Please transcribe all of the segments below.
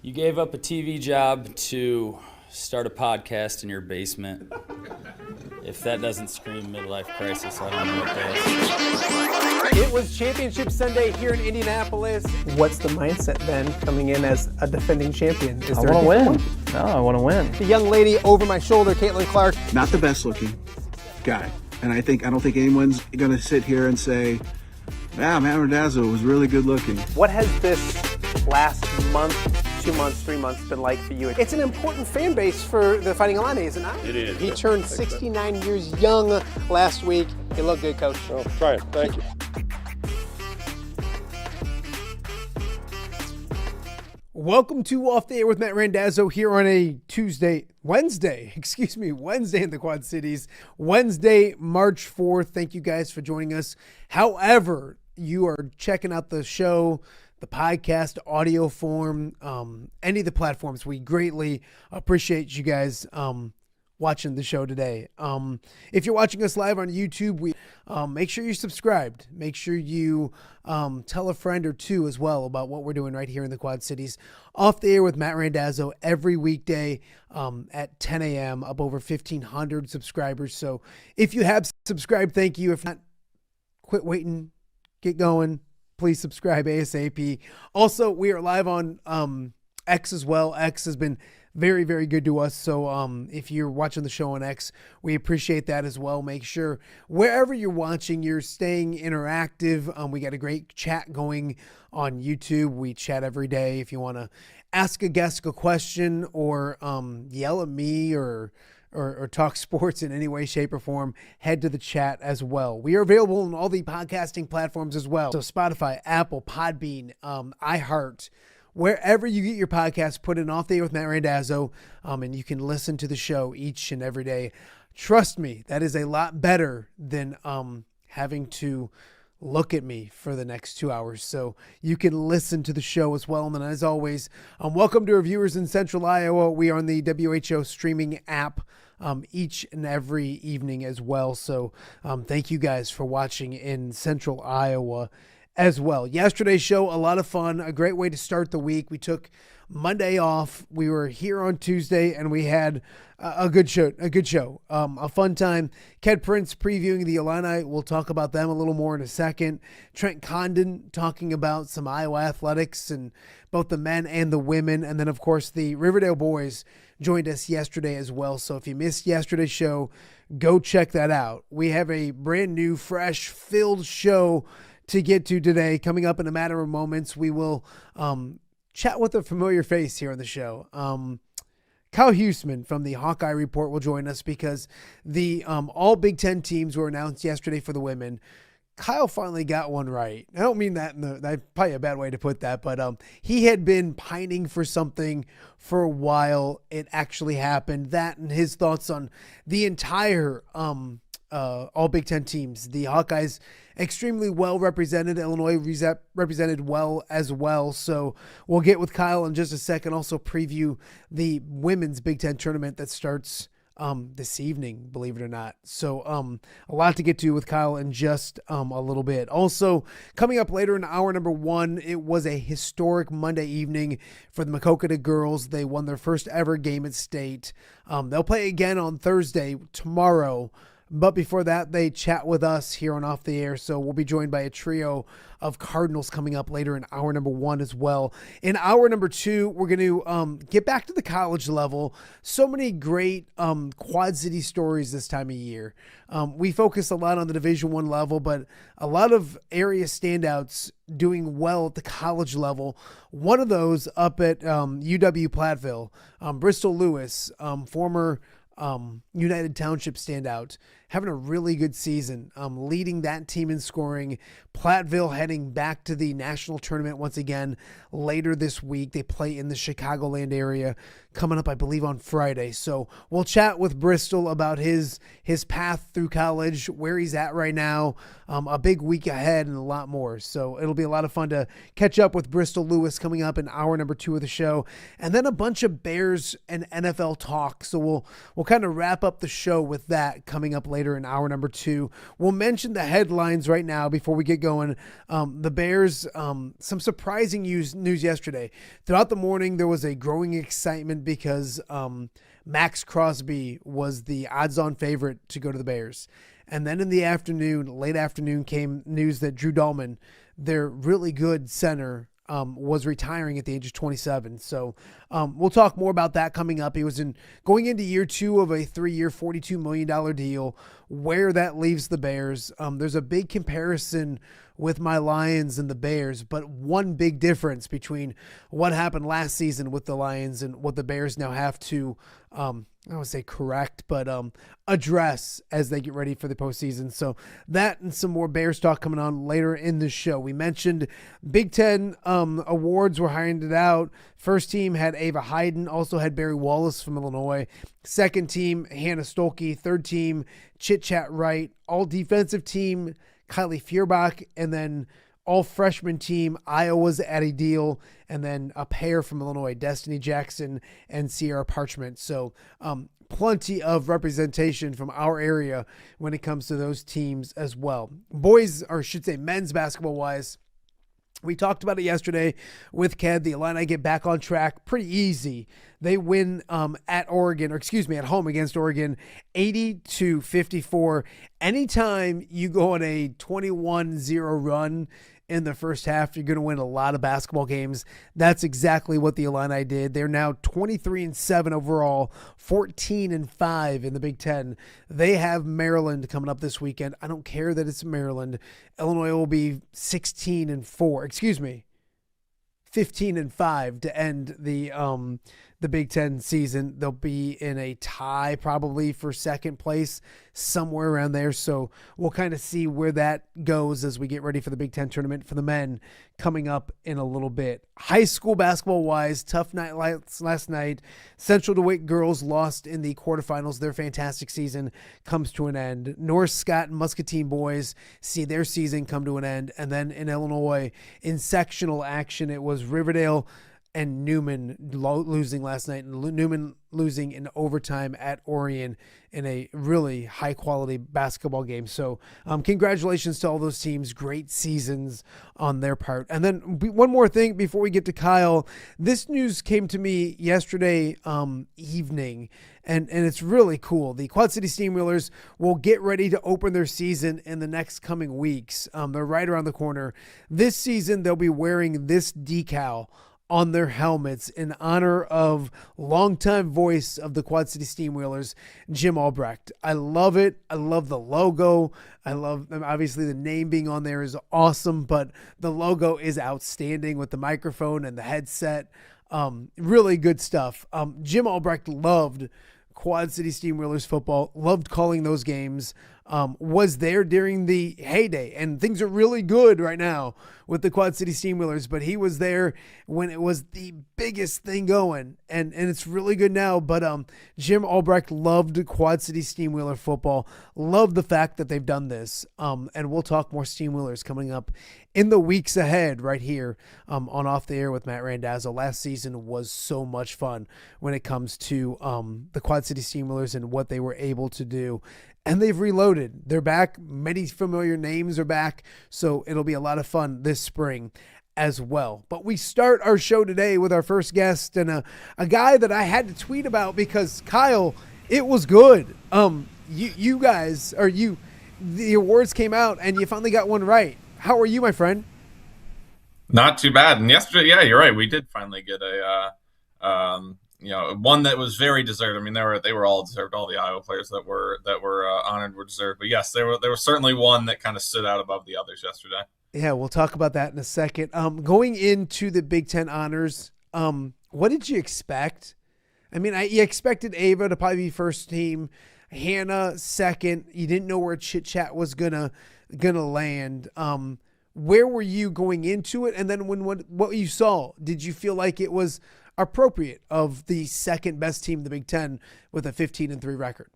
You gave up a TV job to start a podcast in your basement. If that doesn't scream midlife crisis, I don't know what does. It was Championship Sunday here in Indianapolis. What's the mindset then coming in as a defending champion? I want to win. No, I want to win. The young lady over my shoulder, Caitlin Clark. Not the best looking guy. And I don't think anyone's going to sit here and say, Matt Randazzo was really good looking. What has this last month, 2 months, 3 months been like for you? It's an important fan base for the Fighting Illini, isn't it? It is. He turned 69 years young last week. You look good, Coach. Oh, try it. Thank you. Welcome to Off the Air with Matt Randazzo here on a Wednesday in the Quad Cities, Wednesday, March 4th. Thank you guys for joining us. However, you are checking out the show, the podcast, audio form, any of the platforms. We greatly appreciate you guys watching the show today. If you're watching us live on YouTube, make sure you're subscribed. Make sure you tell a friend or two as well about what we're doing right here in the Quad Cities. Off the Air with Matt Randazzo every weekday at 10 a.m. up over 1,500 subscribers. So if you have subscribed, thank you. If not, quit waiting, get going. Please subscribe ASAP. Also, we are live on X as well. X has been very, very good to us. So if you're watching the show on X, we appreciate that as well. Make sure wherever you're watching, you're staying interactive. We got a great chat going on YouTube. We chat every day. If you want to ask a guest a question or yell at me or talk sports in any way, shape, or form, head to the chat as well. We are available on all the podcasting platforms as well. So Spotify, Apple, Podbean, iHeart, wherever you get your podcast, put in Off the Air with Matt Randazzo, and you can listen to the show each and every day. Trust me, that is a lot better than having to look at me for the next 2 hours. So you can listen to the show as well. And then as always, welcome to our viewers in Central Iowa. We are on the WHO streaming app each and every evening as well. So thank you guys for watching in Central Iowa as well. Yesterday's show, a lot of fun, a great way to start the week. We took Monday off. We were here on Tuesday and we had a good show, a fun time. Ked Prince previewing the Illini. We'll talk about them a little more in a second. Trent Condon talking about some Iowa athletics and both the men and the women. And then of course the Riverdale boys joined us yesterday as well. So if you missed yesterday's show, go check that out. We have a brand new, fresh, filled show to get to today. Coming up in a matter of moments, we will chat with a familiar face here on the show. Kyle Huesmann from the Hawkeye Report will join us because the all Big Ten teams were announced yesterday for the women. Kyle finally got one right. I don't mean that that's probably a bad way to put that, but he had been pining for something for a while. It actually happened. That and his thoughts on the entire all Big Ten teams. The Hawkeyes extremely well represented. Illinois represented well as well. So we'll get with Kyle in just a second. Also preview the women's Big Ten tournament that starts this evening, believe it or not. So a lot to get to with Kyle in just a little bit. Also coming up later in hour number 1, it was a historic Monday evening for the Maquoketa Girls. They won their first ever game at state. They'll play again on Thursday, tomorrow. But before that, they chat with us here on Off the Air. So we'll be joined by a trio of Cardinals coming up later in hour number 1 as well. In hour number 2, we're going to get back to the college level. So many great Quad City stories this time of year. We focus a lot on the Division I level, but a lot of area standouts doing well at the college level. One of those up at UW Platteville, Bristol Lewis, former United Township standout, having a really good season, leading that team in scoring. Platteville heading back to the national tournament once again later this week. They play in the Chicagoland area coming up, I believe, on Friday. So we'll chat with Bristol about his path through college, where he's at right now, a big week ahead, and a lot more. So it'll be a lot of fun to catch up with Bristol Lewis coming up in hour number 2 of the show. And then a bunch of Bears and NFL talk. So we'll kind of wrap up the show with that coming up later in hour number 2. We'll mention the headlines right now before we get going. The Bears, some surprising news yesterday. Throughout the morning, there was a growing excitement because Max Crosby was the odds-on favorite to go to the Bears. And then in the afternoon, late afternoon, came news that Drew Dahlman, their really good center, was retiring at the age of 27. So we'll talk more about that coming up. He was going into year 2 of a 3-year, $42 million deal. Where that leaves the Bears, there's a big comparison with my Lions and the Bears, but one big difference between what happened last season with the Lions and what the Bears now have to, I don't want to say correct, but address as they get ready for the postseason. So that and some more Bears talk coming on later in the show. We mentioned Big Ten awards were handed out. First team had Ava Hayden, also had Barry Wallace from Illinois. Second team, Hannah Stolke. Third team, Chit Chat Wright. All defensive team, Kylie Feuerbach, and then all freshman team, Iowa's Addie Deal, and then a pair from Illinois, Destiny Jackson and Sierra Parchment. So plenty of representation from our area when it comes to those teams as well. Boys, or I should say men's basketball wise, we talked about it yesterday with Ked. The Illini get back on track pretty easy. They win at home against Oregon, 80-54. Anytime you go on a 21-0 run in the first half, you're going to win a lot of basketball games. That's exactly what the Illini did. They're now 23-7 overall, 14-5 in the Big Ten. They have Maryland coming up this weekend. I don't care that it's Maryland. Illinois will be 15-5 to end the Big Ten season. They'll be in a tie probably for second place, somewhere around there. So we'll kind of see where that goes as we get ready for the Big Ten tournament for the men coming up in a little bit. High school basketball wise, tough night last night. Central DeWitt girls lost in the quarterfinals. Their fantastic season comes to an end. North Scott and Muscatine boys see their season come to an end. And then in Illinois, in sectional action, it was Riverdale and Newman losing last night, and Newman losing in overtime at Orion in a really high-quality basketball game. So congratulations to all those teams. Great seasons on their part. And then one more thing before we get to Kyle. This news came to me yesterday evening, and it's really cool. The Quad City Steamwheelers will get ready to open their season in the next coming weeks. They're right around the corner. This season, they'll be wearing this decal on their helmets in honor of longtime voice of the Quad City Steamwheelers, Jim Albrecht. I love it. I love the logo. I love, obviously, the name being on there is awesome, but the logo is outstanding with the microphone and the headset. Really good stuff. Jim Albrecht loved Quad City Steamwheelers football, loved calling those games, was there during the heyday, and things are really good right now with the Quad City Steamwheelers, but he was there when it was the biggest thing going, and it's really good now. But Jim Albrecht loved Quad City Steamwheeler football, loved the fact that they've done this, and we'll talk more Steamwheelers coming up in the weeks ahead right here on Off the Air with Matt Randazzo. Last season was so much fun when it comes to the Quad City Steamwheelers and what they were able to do. And they've reloaded. They're back. Many familiar names are back. So it'll be a lot of fun this spring as well. But we start our show today with our first guest and a guy that I had to tweet about because, Kyle, it was good. You guys, the awards came out and you finally got one right. How are you, my friend? Not too bad. And yesterday, yeah, you're right. We did finally get one that was very deserved. I mean, they were all deserved. All the Iowa players that were honored were deserved. But yes, there was certainly one that kind of stood out above the others yesterday. Yeah, we'll talk about that in a second. Going into the Big Ten honors, what did you expect? I mean, you expected Ava to probably be first team, Hannah second. You didn't know where Chit Chat was gonna land. Where were you going into it? And then what you saw, did you feel like it was appropriate of the second best team in the Big Ten with a 15-3 record?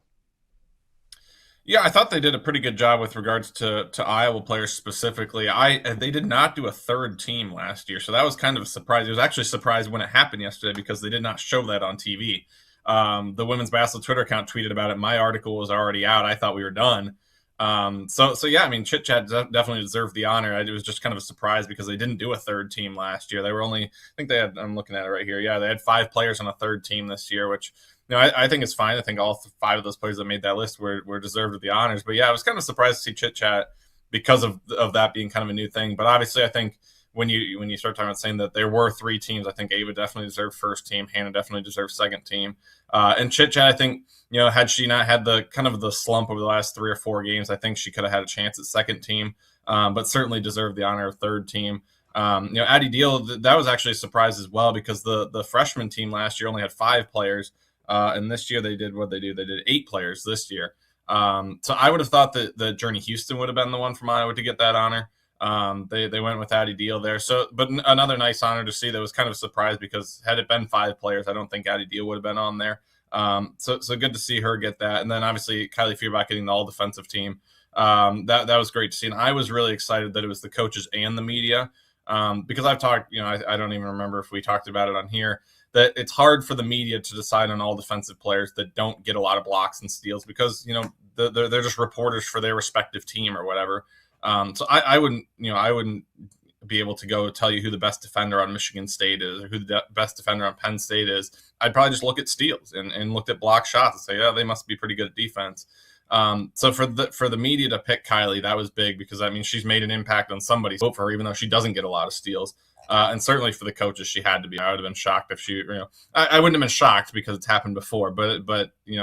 Yeah, I thought they did a pretty good job with regards to Iowa players specifically. They did not do a third team last year, so that was kind of a surprise. It was actually a surprise when it happened yesterday because they did not show that on TV. The women's basketball Twitter account tweeted about it. My article was already out. I thought we were done. So yeah, I mean, Chit Chat definitely deserved the honor. It was just kind of a surprise because they didn't do a third team last year. They were only, I think they had, I'm looking at it right here. Yeah, they had 5 players on a third team this year, which, I think it's fine. I think all 5 of those players that made that list were deserved of the honors. But yeah, I was kind of surprised to see Chit Chat because of that being kind of a new thing. But obviously, I think when you start talking about saying that there were 3 teams, I think Ava definitely deserved first team, Hannah definitely deserved second team, and Chit Chat, I think, had she not had the kind of the slump over the last 3 or 4 games, I think she could have had a chance at second team, but certainly deserved the honor of third team. Addie Deal, that was actually a surprise as well because the freshman team last year only had 5 players, and this year they did what they do. They did 8 players this year. So I would have thought that Journey Houston would have been the one from Iowa to get that honor. They went with Addie Deal there. So, but another nice honor to see. That was kind of a surprise because had it been 5 players, I don't think Addie Deal would have been on there. So good to see her get that. And then obviously Kylie Feuerbach getting the all defensive team. That was great to see. And I was really excited that it was the coaches and the media. Because I've talked, I don't even remember if we talked about it on here, that it's hard for the media to decide on all defensive players that don't get a lot of blocks and steals because, they're just reporters for their respective team or whatever. So I wouldn't be able to go tell you who the best defender on Michigan State is or who the best defender on Penn State is. I'd probably just look at steals and look at block shots and say, yeah, they must be pretty good at defense. So for the media to pick Kylie, that was big because I mean she's made an impact on somebody's vote for her, even though she doesn't get a lot of steals. And certainly for the coaches, she had to be. I would have been shocked if she, I wouldn't have been shocked because it's happened before. But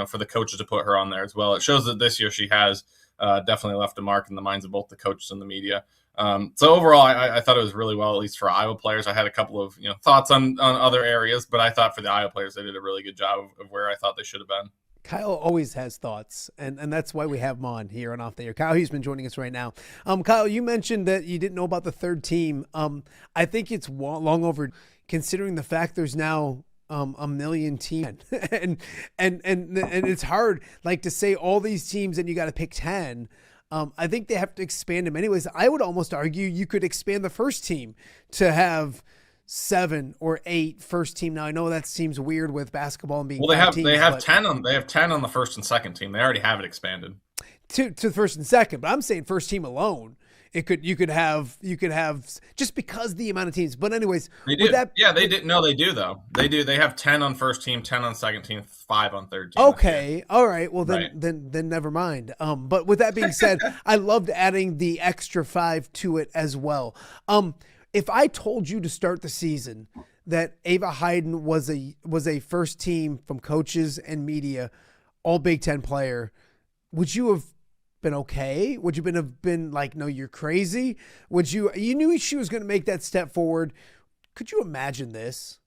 for the coaches to put her on there as well, it shows that this year she has definitely left a mark in the minds of both the coaches and the media. So overall, I thought it was really well, at least for Iowa players. I had a couple of thoughts on other areas, but I thought for the Iowa players, they did a really good job of where I thought they should have been. Kyle always has thoughts, and that's why we have him on here on Off the Air. Kyle Huesmann joining us right now. Kyle, you mentioned that you didn't know about the third team. I think it's long over, considering the fact there's now a million teams, and it's hard like to say all these teams and you got to pick 10. I think they have to expand them anyways. I would almost argue you could expand the first team to have 7 or 8 first team. Now I know that seems weird with basketball and being they have 10 on the first and second team. They already have it expanded to the first and second, but I'm saying first team alone. You could have just because the amount of teams. But anyways, they do. They did. No, they do though. They do. They have 10 on first team, 10 on second team, 5 on third team. Okay, all right. Well then never mind. But with that being said, I loved adding the extra 5 to it as well. If I told you to start the season that Ava Hayden was a first team from coaches and media, all Big Ten player, would you have been okay? Would you have been like, no, you're crazy? You knew she was going to make that step forward. Could you imagine this?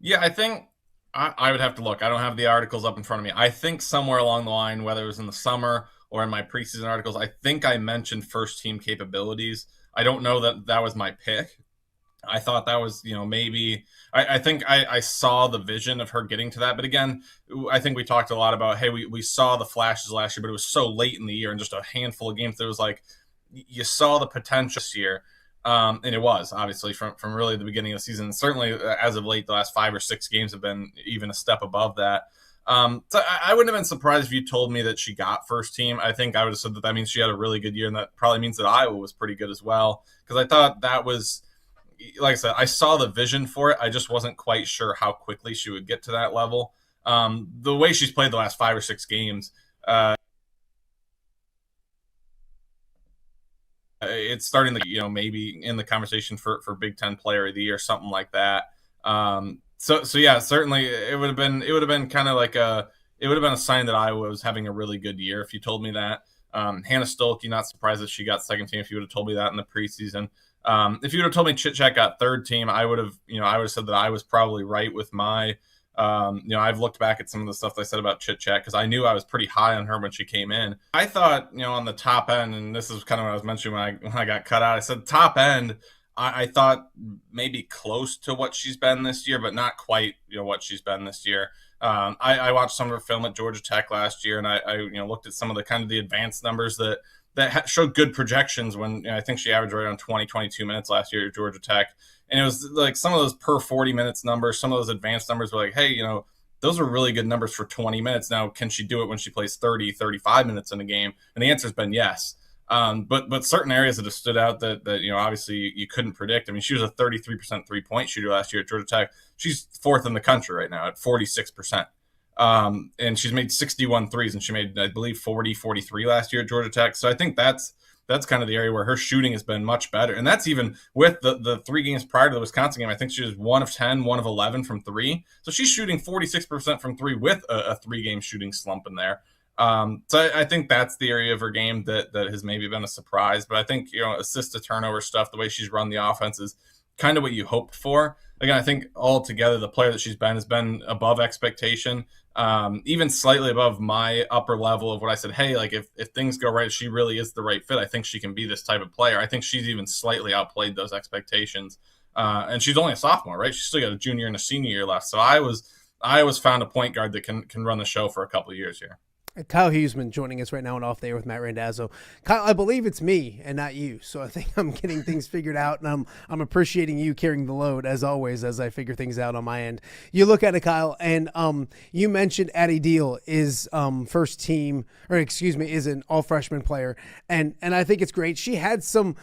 Yeah, I think I would have to look. I don't have the articles up in front of me. I think somewhere along the line, whether it was in the summer or in my preseason articles, I think I mentioned first team capabilities. I don't know that was my pick. I thought that was, maybe I think I saw the vision of her getting to that. But again, I think we talked a lot about, hey, we saw the flashes last year, but it was so late in the year and just a handful of games that it was like you saw the potential this year. And it was obviously from really the beginning of the season. Certainly as of late, the last 5 or 6 games have been even a step above that. So I wouldn't have been surprised if you told me that she got first team. I think I would have said that means she had a really good year, and that probably means that Iowa was pretty good as well. Because I thought that was, like I said, I saw the vision for it. I just wasn't quite sure how quickly she would get to that level. The way she's played the last 5 or 6 games, it's starting to, maybe in the conversation for Big Ten Player of the Year, something like that. So yeah, certainly it would have been kind of like it would have been a sign that Iowa was having a really good year if you told me that. Hannah Stolke, not surprised that she got second team if you would have told me that in the preseason. If you would have told me Chit-Chat got third team, I would have said that I was probably right with my, I've looked back at some of the stuff I said about Chit-Chat because I knew I was pretty high on her when she came in. I thought, on the top end, and this is kind of what I was mentioning when I got cut out, I said top end, I thought maybe close to what she's been this year, but not quite, what she's been this year. I watched some of her film at Georgia Tech last year, and I looked at some of the kind of the advanced numbers that showed good projections when I think she averaged right around 20, 22 minutes last year at Georgia Tech. And it was like some of those per 40 minutes numbers, some of those advanced numbers were like, hey, those are really good numbers for 20 minutes. Now, can she do it when she plays 30, 35 minutes in a game? And the answer has been yes. But certain areas that have stood out that obviously you couldn't predict. I mean, she was a 33% three-point shooter last year at Georgia Tech. She's 4th in the country right now at 46%. And she's made 61 threes, and she made, I believe, 43 last year at Georgia Tech. So I think that's kind of the area where her shooting has been much better. And that's even with the 3 games prior to the Wisconsin game. I think she was 1 of 10, 1 of 11 from 3. So she's shooting 46% from 3 with a 3-game shooting slump in there. So I think that's the area of her game that has maybe been a surprise. But I think, assist to turnover stuff, the way she's run the offense is kind of what you hoped for. Again, I think altogether the player that she's been has been above expectation, even slightly above my upper level of what I said, hey, like if things go right, she really is the right fit. I think she can be this type of player. I think she's even slightly outplayed those expectations. And she's only a sophomore, right? She's still got a junior and a senior year left. So I was found a point guard that can run the show for a couple of years here. Kyle Huesmann joining us right now on Off the Air with Matt Randazzo. Kyle, I believe it's me and not you, so I think I'm getting things figured out, and I'm appreciating you carrying the load as always as I figure things out on my end. You look at it, Kyle, and you mentioned Addie Deal is first team, is an all freshman player, and I think it's great. She had some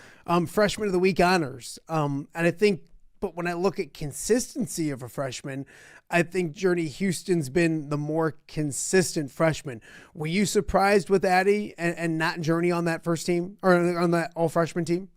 freshman of the week honors, and I think But when I look at consistency of a freshman, I think Journey Houston's been the more consistent freshman. Were you surprised with Addie and not Journey on that first team or on that all freshman team?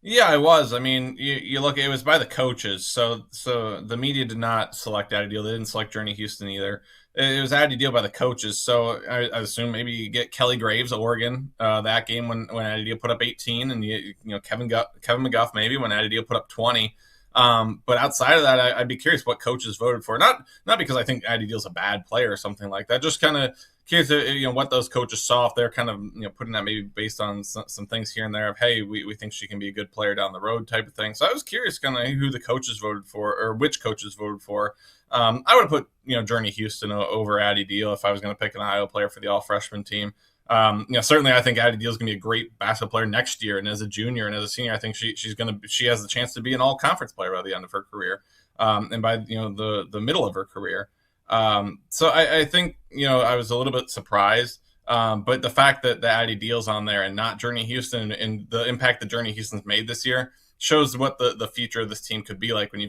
Yeah, I was. I mean, you look, it was by the coaches. So the media did not select Addie Deal. They didn't select Journey Houston either. It was Addie Deal by the coaches. So I assume maybe you get Kelly Graves, Oregon, that game when Addie Deal put up 18, and you know Kevin McGuff maybe when Addie Deal put up 20. But outside of that, I'd be curious what coaches voted for. Not because I think Addie Deal's a bad player or something like that. Just kind of curious, what those coaches saw, if they're kind of putting that maybe based on some things here and there of, hey, we think she can be a good player down the road type of thing. So I was curious kind of who the coaches voted for or which coaches voted for. I would have put Journey Houston over Addie Deal if I was going to pick an Iowa player for the all freshman team. Certainly I think Addie Deal is going to be a great basketball player next year, and as a junior and as a senior, I think she has the chance to be an all conference player by the end of her career, and by the middle of her career. So I think, I was a little bit surprised. But the fact that the Addie Deal's on there and not Journey Houston, and the impact that Journey Houston's made this year shows what the future of this team could be like when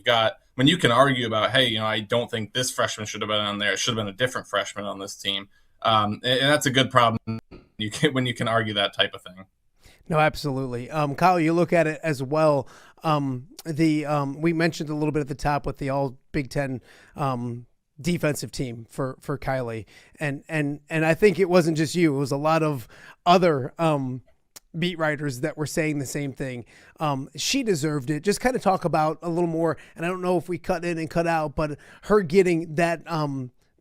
you can argue about, hey, I don't think this freshman should have been on there. It should have been a different freshman on this team. And that's a good problem when you can argue that type of thing. No, absolutely. Kyle, you look at it as well. We mentioned a little bit at the top with the all Big Ten defensive team for Kylie. And I think it wasn't just you. It was a lot of other beat writers that were saying the same thing. She deserved it. Just kind of talk about a little more, and I don't know if we cut in and cut out, but her getting that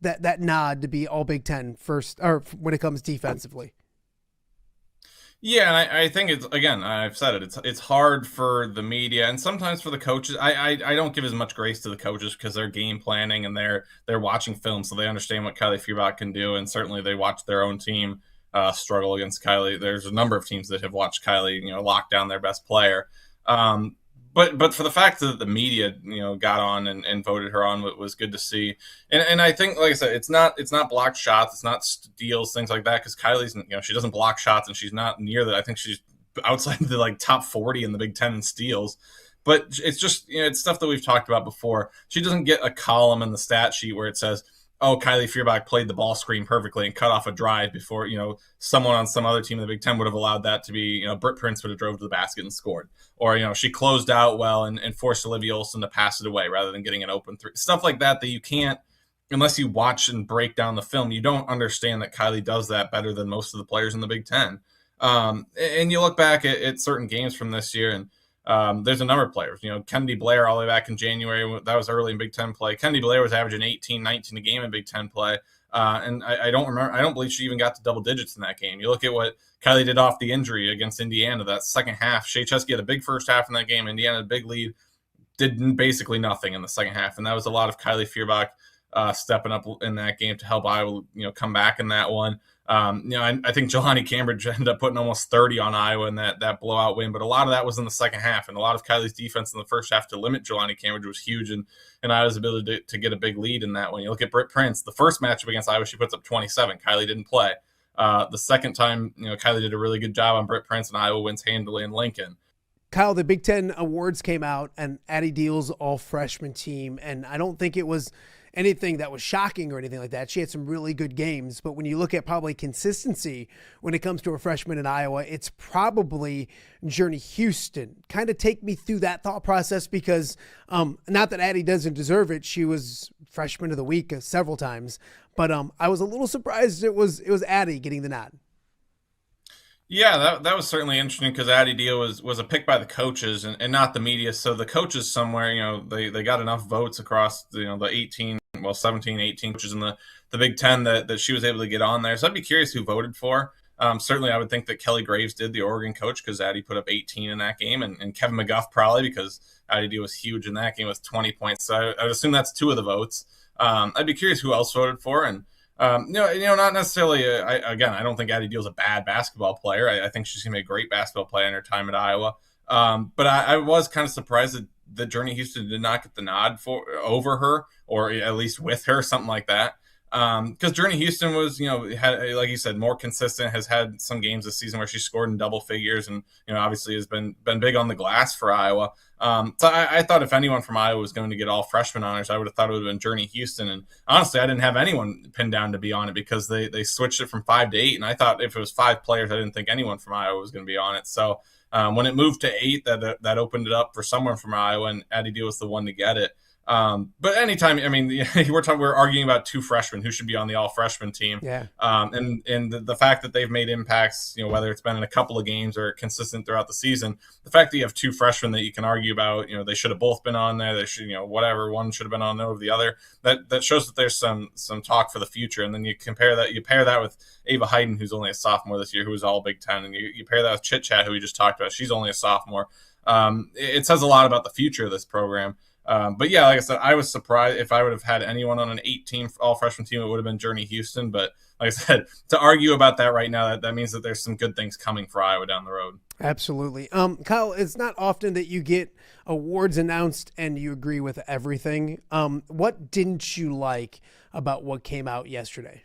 that nod to be all Big Ten first, or when it comes defensively. Yeah, and I think it's, again, I've said it, it's hard for the media and sometimes for the coaches. I don't give as much grace to the coaches because they're game planning and they're watching film, so they understand what Kylie Feuerbach can do, and certainly they watch their own team struggle against Kylie. There's a number of teams that have watched Kylie, lock down their best player. But for the fact that the media, got on and voted her on, was good to see. And I think, like I said, it's not blocked shots, it's not steals, things like that, because Kylie's, she doesn't block shots, and she's not near that. I think she's outside the top 40 in the Big Ten in steals. But it's just, it's stuff that we've talked about before. She doesn't get a column in the stat sheet where it says, oh, Kylie Feuerbach played the ball screen perfectly and cut off a drive before, someone on some other team in the Big Ten would have allowed that to be, Britt Prince would have drove to the basket and scored. Or, she closed out well and forced Olivia Olson to pass it away rather than getting an open three. Stuff like that you can't, unless you watch and break down the film, you don't understand that Kylie does that better than most of the players in the Big Ten. And you look back at certain games from this year, and there's a number of players, Kennedy Blair all the way back in January. That was early in Big Ten play. Kennedy Blair was averaging 18, 19 a game in Big Ten play. And I don't believe she even got to double digits in that game. You look at what Kylie did off the injury against Indiana, that second half. Shea Chesky had a big first half in that game. Indiana had a big lead, did basically nothing in the second half. And that was a lot of Kylie Feuerbach stepping up in that game to help Iowa, come back in that one. I think Jelani Cambridge ended up putting almost 30 on Iowa in that blowout win, but a lot of that was in the second half, and a lot of Kylie's defense in the first half to limit Jelani Cambridge was huge, and Iowa's ability to get a big lead in that one. You look at Britt Prince, the first matchup against Iowa, she puts up 27. Kylie didn't play. The second time, Kylie did a really good job on Britt Prince, and Iowa wins handily in Lincoln. Kyle, the Big Ten awards came out, and Addie Deal's all freshman team, and I don't think it was anything that was shocking or anything like that. She had some really good games, but when you look at probably consistency when it comes to a freshman in Iowa, it's probably Journey Houston. Kind of take me through that thought process, because not that Addie doesn't deserve it. She was freshman of the week several times, but I was a little surprised it was Addie getting the nod. Yeah, that was certainly interesting, because Addie Deal was a pick by the coaches and not the media. So the coaches somewhere, they got enough votes across, the 17, 18 coaches in the Big Ten that she was able to get on there. So I'd be curious who voted for. Certainly I would think that Kelly Graves did, the Oregon coach, because Addie put up 18 in that game, and Kevin McGuff probably, because Addie Deal was huge in that game with 20 points. So I would assume that's two of the votes. I'd be curious who else voted for, and not necessarily. I don't think Addie Deal's a bad basketball player. I think she's gonna be a great basketball player in her time at Iowa. But I was kind of surprised that Journey Houston did not get the nod over her, or at least with her, something like that. Because Journey Houston was, had, like you said, more consistent, has had some games this season where she scored in double figures, and obviously has been big on the glass for Iowa. So I thought if anyone from Iowa was going to get all freshman honors, I would have thought it would have been Journey Houston. And honestly, I didn't have anyone pinned down to be on it because they switched it from 5 to 8, and I thought if it was 5 players, I didn't think anyone from Iowa was going to be on it. So when it moved to 8, that opened it up for someone from Iowa, and Addie Deal was the one to get it. But anytime, I mean, we're arguing about 2 freshmen who should be on the all freshman team. Yeah. And the fact that they've made impacts, whether it's been in a couple of games or consistent throughout the season, the fact that you have 2 freshmen that you can argue about, they should have both been on there. They should, whatever, one should have been on over the other. That shows that there's some talk for the future. And then you pair that with Ava Hayden, who's only a sophomore this year, who was all Big Ten, and you pair that with Chit Chat, who we just talked about. She's only a sophomore. It says a lot about the future of this program. But yeah, like I said, I was surprised if I would have had anyone on an 8-team all-freshman team, it would have been Journey Houston. But like I said, to argue about that right now, that means that there's some good things coming for Iowa down the road. Absolutely. Kyle, it's not often that you get awards announced and you agree with everything. What didn't you like about what came out yesterday?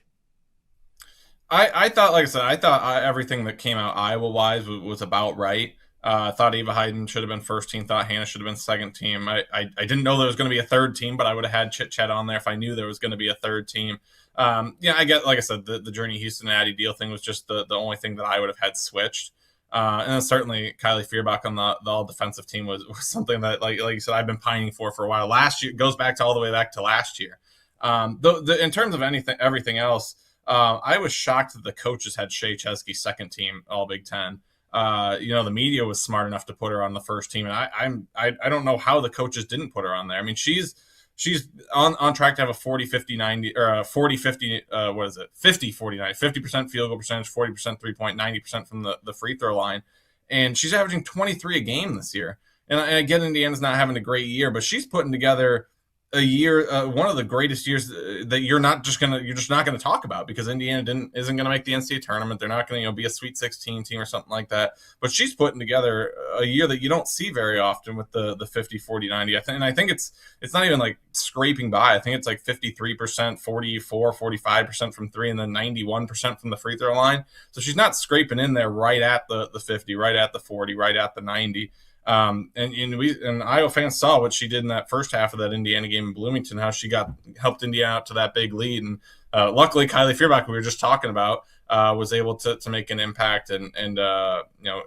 I thought, like I said, everything that came out Iowa-wise was about right. I thought Ava Hayden should have been first team. Thought Hannah should have been second team. I didn't know there was going to be a third team, but I would have had Chit Chat on there if I knew there was going to be a third team. I get, like I said, the Journey Houston and Addie Deal thing was just the only thing that I would have had switched. And then certainly Kylie Fierbach on the all defensive team was something that, like you said, I've been pining for a while. Last year, it goes back to all the way back to last year. In terms of everything else, I was shocked that the coaches had Shea Chesky second team All Big Ten. The media was smart enough to put her on the first team, and I don't know how the coaches didn't put her on there. I mean, she's on track to have a 40-50-90 or a 40-50 what is it, 50-49, 50% field goal percentage, 40% 3-point, 90% from the free throw line, and she's averaging 23 a game this year. And again, Indiana's not having a great year, but she's putting together a year, one of the greatest years that you're just not gonna talk about, because Indiana isn't gonna make the NCAA tournament. They're not gonna be a Sweet 16 team or something like that. But she's putting together a year that you don't see very often with the 50-40-90. I think it's not even like scraping by. I think it's like 53%, 44, 45% from 3, and then 91% from the free throw line. So she's not scraping in there right at the 50, right at the 40, right at the 90. And Iowa fans saw what she did in that first half of that Indiana game in Bloomington, how she helped Indiana out to that big lead. And luckily, Kylie Fierbach, who we were just talking about, was able to make an impact and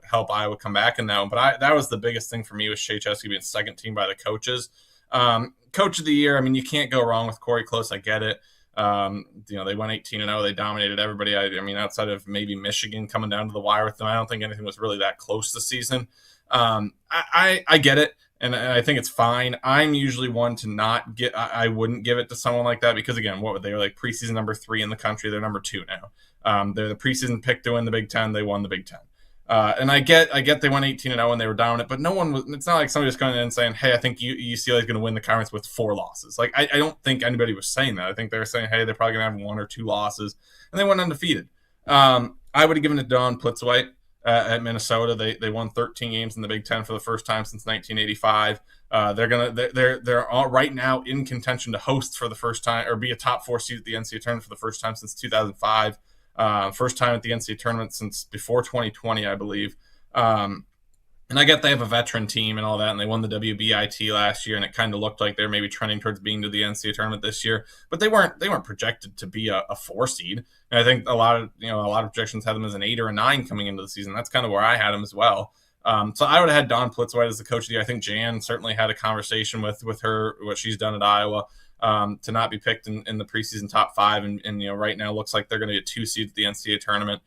help Iowa come back in that one. But that was the biggest thing for me, was Shea Chesky being second team by the coaches. Coach of the year, I mean, you can't go wrong with Corey Close. I get it. They went 18-0. They dominated everybody. I mean, outside of maybe Michigan coming down to the wire with them, I don't think anything was really that close this season. I get it, and I think it's fine. I'm usually one to not get. I wouldn't give it to someone like that, because again, what they were like preseason number 3 in the country. They're number 2 now. They're the preseason pick to win the Big Ten. They won the Big Ten. And I get they went 18-0 and they were dominant, but no one was. It's not like somebody just coming in and saying, "Hey, I think UCLA is going to win the conference with 4 losses." Like I don't think anybody was saying that. I think they were saying, "Hey, they're probably going to have 1 or 2 losses," and they went undefeated. I would have given it to Dawn Plitzwhite at Minnesota. They won 13 games in the Big Ten for the first time since 1985. They're all right now in contention to host for the first time, or be a top 4 seed at the NCAA tournament for the first time since 2005. First time at the NCAA tournament since before 2020, I believe. And I get they have a veteran team and all that, and they won the WBIT last year, and it kind of looked like they're maybe trending towards being to the NCAA tournament this year. But they weren't projected to be a 4 seed. And I think a lot of projections had them as an 8 or a 9 coming into the season. That's kind of where I had them as well. So I would have had Dawn Plitzwhite as the coach of the year. I think Jan certainly had a conversation with her, what she's done at Iowa, to not be picked in the preseason top 5, and right now looks like they're going to get 2 seeds at the NCAA tournament.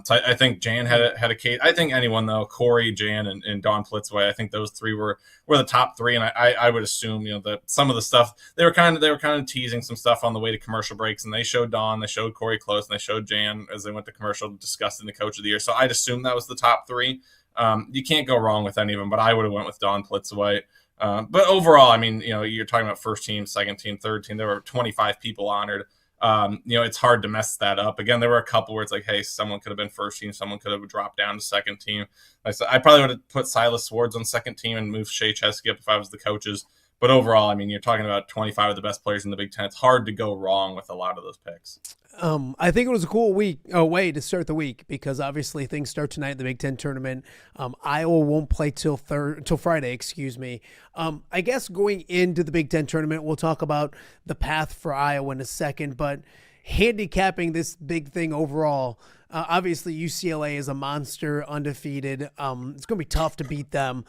So I think Jan had a case. I think anyone though, Corey, Jan, and Dawn Plitzwhite, I think those 3 were the top 3, and I would assume that some of the stuff they were kind of teasing some stuff on the way to commercial breaks, and they showed Dawn, they showed Corey Close, and they showed Jan as they went to commercial discussing the coach of the year. So I'd assume that was the top 3. You can't go wrong with any of them, but I would have went with Dawn Plitzwhite. But overall, I mean, you're talking about first team, second team, third team. There were 25 people honored. It's hard to mess that up. Again, there were a couple where it's like, hey, someone could have been first team, someone could have dropped down to second team. I probably would have put Silas Swords on second team and moved Shea Chesky up if I was the coaches. But overall, I mean, you're talking about 25 of the best players in the Big Ten. It's hard to go wrong with a lot of those picks. I think it was a cool way to start the week because obviously things start tonight in the Big Ten tournament. Iowa won't play till Friday, excuse me. I guess going into the Big Ten tournament, we'll talk about the path for Iowa in a second, but handicapping this big thing overall, obviously UCLA is a monster, undefeated. It's going to be tough to beat them.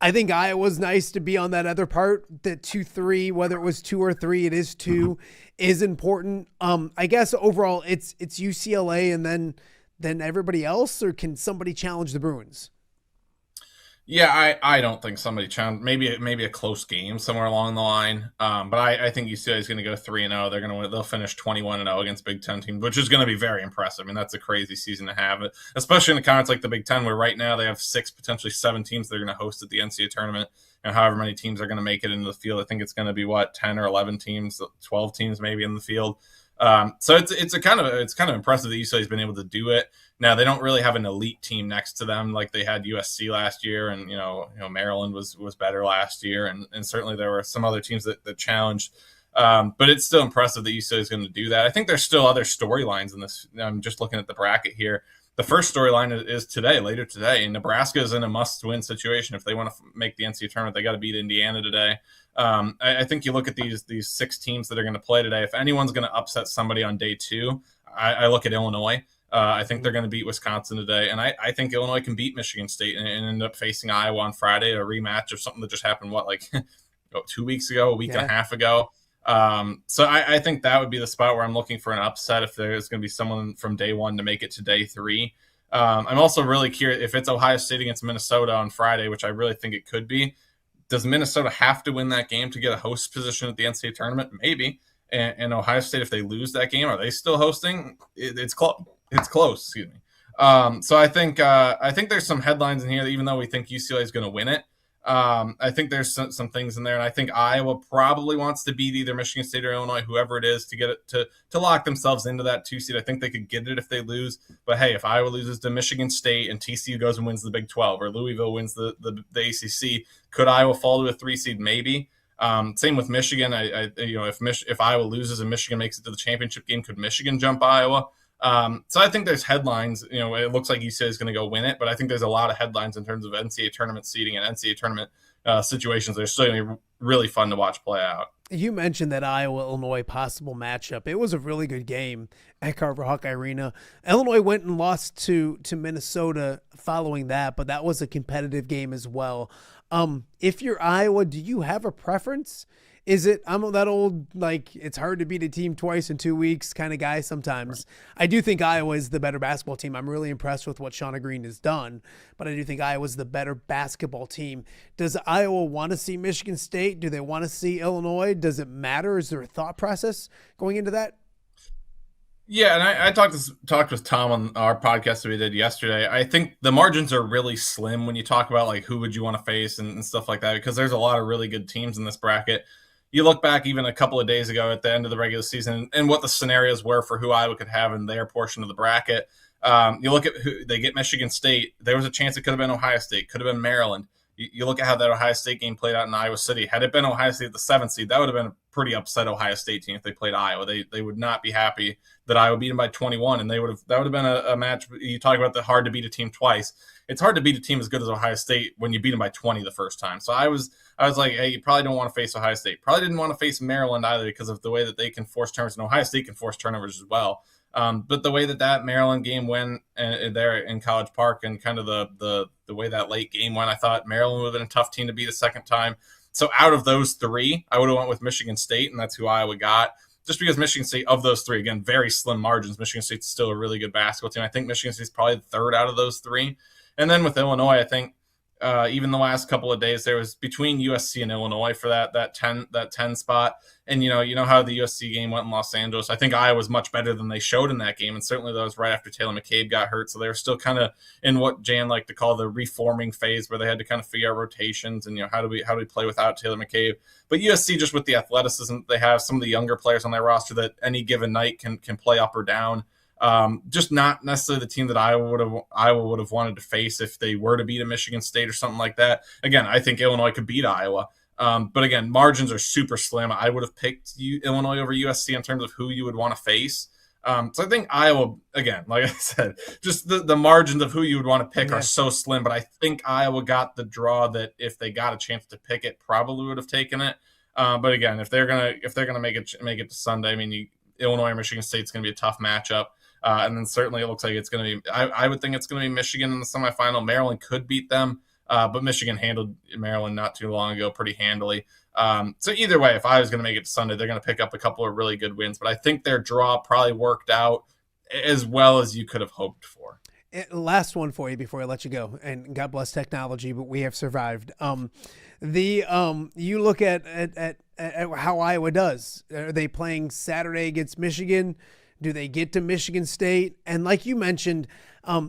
I think Iowa's nice to be on that other part, that 2-3, whether it was 2 or 3, it is 2, is important. I guess overall it's UCLA and then everybody else, or can somebody challenge the Bruins? Yeah, I don't think somebody challenged. Maybe a close game somewhere along the line. But I think UCLA is going to go 3-0. They'll finish 21-0 against Big Ten teams, which is going to be very impressive. I mean, that's a crazy season to have, especially in a conference like the Big Ten, where right now they have 6, potentially 7 teams that are going to host at the NCAA tournament. And however many teams are going to make it into the field, I think it's going to be 10 or 11 teams, 12 teams maybe in the field. So it's kind of impressive that UCLA's been able to do it. Now they don't really have an elite team next to them like they had USC last year, and Maryland was better last year, and certainly there were some other teams that challenged. But it's still impressive that UCLA is going to do that. I think there's still other storylines in this. I'm just looking at the bracket here. The first storyline is later today, and Nebraska is in a must-win situation. If they want to make the NCAA tournament, they got to beat Indiana today. I think you look at these 6 teams that are going to play today. If anyone's going to upset somebody on day 2, I look at Illinois. I think they're going to beat Wisconsin today, and I think Illinois can beat Michigan State and end up facing Iowa on Friday, a rematch of something that just happened, 2 weeks ago, a week and a half ago. So I think that would be the spot where I'm looking for an upset if there's going to be someone from day 1 to make it to day 3. I'm also really curious if it's Ohio State against Minnesota on Friday, which I really think it could be. Does Minnesota have to win that game to get a host position at the NCAA tournament? Maybe. And Ohio State, if they lose that game, are they still hosting? It's close. It's close. Excuse me. So I think there's some headlines in here that even though we think UCLA is going to win it, I think there's some things in there, and I think Iowa probably wants to beat either Michigan State or Illinois, whoever it is, to get it to lock themselves into that 2 seed. I think they could get it if they lose, but hey, if Iowa loses to Michigan State and TCU goes and wins the Big 12, or Louisville wins the ACC, could Iowa fall to a 3 seed? Maybe. Same with Michigan. If Iowa loses and Michigan makes it to the championship game, could Michigan jump Iowa? So I think there's headlines. It looks like UCLA is going to go win it, but I think there's a lot of headlines in terms of NCAA tournament seeding and NCAA tournament situations. They're still going to be really fun to watch play out. You mentioned that Iowa-Illinois possible matchup. It was a really good game at Carver-Hawkeye Arena. Illinois went and lost to Minnesota following that, but that was a competitive game as well. If you're Iowa, do you have a preference? Is it, I'm that old, it's hard to beat a team twice in 2 weeks kind of guy sometimes. Right. I do think Iowa is the better basketball team. I'm really impressed with what Shauna Green has done, but I do think Iowa's the better basketball team. Does Iowa want to see Michigan State? Do they want to see Illinois? Does it matter? Is there a thought process going into that? Yeah, and I talked with Tom on our podcast that we did yesterday. I think the margins are really slim when you talk about who would you want to face and stuff like that, because there's a lot of really good teams in this bracket. You look back even a couple of days ago at the end of the regular season and what the scenarios were for who Iowa could have in their portion of the bracket. You look at who they get. Michigan State. There was a chance it could have been Ohio State, could have been Maryland. You look at how that Ohio State game played out in Iowa City. Had it been Ohio State at the 7th seed, that would have been a pretty upset Ohio State team if they played Iowa. They would not be happy that Iowa beat them by 21, and that would have been a match. You talk about the hard to beat a team twice. It's hard to beat a team as good as Ohio State when you beat them by 20 the first time. So I was like, hey, you probably don't want to face Ohio State. Probably didn't want to face Maryland either because of the way that they can force turnovers, and Ohio State can force turnovers as well. But the way that Maryland game went there in College Park, and kind of the way that late game went, I thought Maryland would have been a tough team to beat a second time. So out of those 3, I would have went with Michigan State, and that's who Iowa got. Just because Michigan State, of those 3, again, very slim margins, Michigan State's still a really good basketball team. I think Michigan State's probably the 3rd out of those 3. And then with Illinois, I think even the last couple of days, there was between USC and Illinois for that 10 spot. And you know how the USC game went in Los Angeles. I think Iowa was much better than they showed in that game, and certainly that was right after Taylor McCabe got hurt. So they were still kind of in what Jan liked to call the reforming phase, where they had to kind of figure out rotations and how do we play without Taylor McCabe. But USC, just with the athleticism they have, some of the younger players on their roster that any given night can play up or down. Just not necessarily the team that Iowa would have wanted to face if they were to beat a Michigan State or something like that. Again, I think Illinois could beat Iowa. But again, margins are super slim. I would have picked Illinois over USC in terms of who you would want to face. So I think Iowa, again, like I said, just the margins of who you would want to pick are so slim. But I think Iowa got the draw that if they got a chance to pick it, probably would have taken it. But again, if they're gonna make it to Sunday, I mean, Illinois or Michigan State's gonna be a tough matchup. And then certainly it looks like it's going to be, I would think it's going to be Michigan in the semifinal. Maryland could beat them, but Michigan handled Maryland not too long ago pretty handily. So either way, if I was going to make it to Sunday, they're going to pick up a couple of really good wins. But I think their draw probably worked out as well as you could have hoped for. Last one for you before I let you go, and God bless technology, but we have survived. You look at how Iowa does. Are they playing Saturday against Michigan? Do they get to Michigan State? And like you mentioned,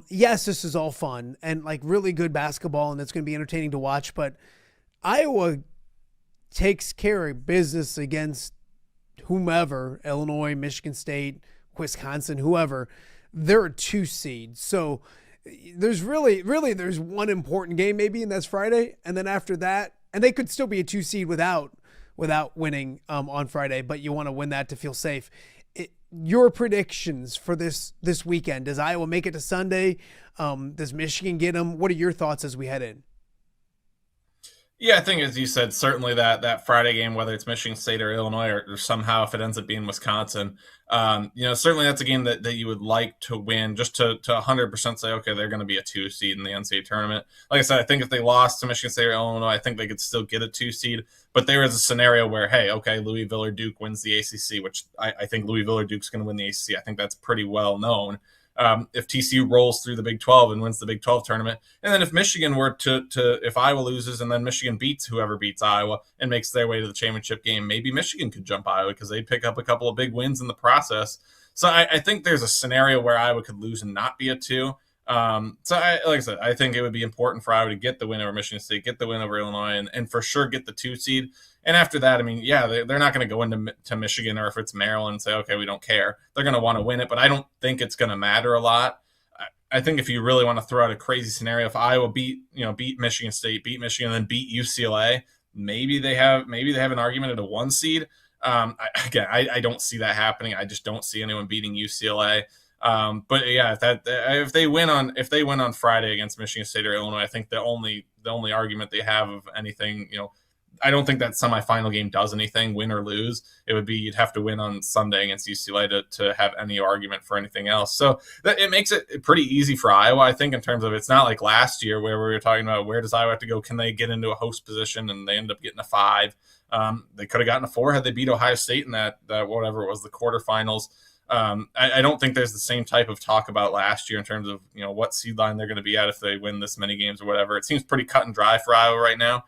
yes, this is all fun and like really good basketball, and it's going to be entertaining to watch. But Iowa takes care of business against whomever, Illinois, Michigan State, Wisconsin, whoever. They're a 2 seed. So there's really there's one important game maybe, and that's Friday. And then after that, and they could still be a 2 seed without winning on Friday, but you want to win that to feel safe. Your predictions for this weekend. Does Iowa make it to Sunday? Does Michigan get them? What are your thoughts as we head in? Yeah, I think, as you said, certainly that Friday game, whether it's Michigan State or Illinois, or somehow if it ends up being Wisconsin, certainly that's a game that you would like to win, just to 100% say, okay, they're going to be a 2 seed in the NCAA tournament. Like I said, I think if they lost to Michigan State or Illinois, I think they could still get a 2 seed. But there is a scenario where, hey, okay, Louisville or Duke wins the ACC, which I think Louisville or Duke's going to win the ACC. I think that's pretty well known. If TCU rolls through the Big 12 and wins the Big 12 tournament, and then if Michigan were if Iowa loses and then Michigan beats whoever beats Iowa and makes their way to the championship game, maybe Michigan could jump Iowa because they'd pick up a couple of big wins in the process. So I think there's a scenario where Iowa could lose and not be a 2. Like I said, I think it would be important for Iowa to get the win over Michigan State, get the win over Illinois, and for sure get the 2 seed. And after that, I mean, yeah, they're not going to go into Michigan, or if it's Maryland, and say, okay, we don't care. They're going to want to win it, but I don't think it's going to matter a lot. I think if you really want to throw out a crazy scenario, if Iowa beat Michigan State, beat Michigan, and then beat UCLA, maybe they have an argument at a 1 seed. I don't see that happening. I just don't see anyone beating UCLA. But yeah, if they win on Friday against Michigan State or Illinois, I think the only argument they have of anything, I don't think that semifinal game does anything, win or lose. It would be you'd have to win on Sunday against UCLA to have any argument for anything else. So it makes it pretty easy for Iowa, I think, in terms of it's not like last year where we were talking about where does Iowa have to go? Can they get into a host position? And they end up getting a 5. They could have gotten a 4 had they beat Ohio State in that whatever it was, the quarterfinals. I don't think there's the same type of talk about last year in terms of what seed line they're going to be at if they win this many games or whatever. It seems pretty cut and dry for Iowa right now.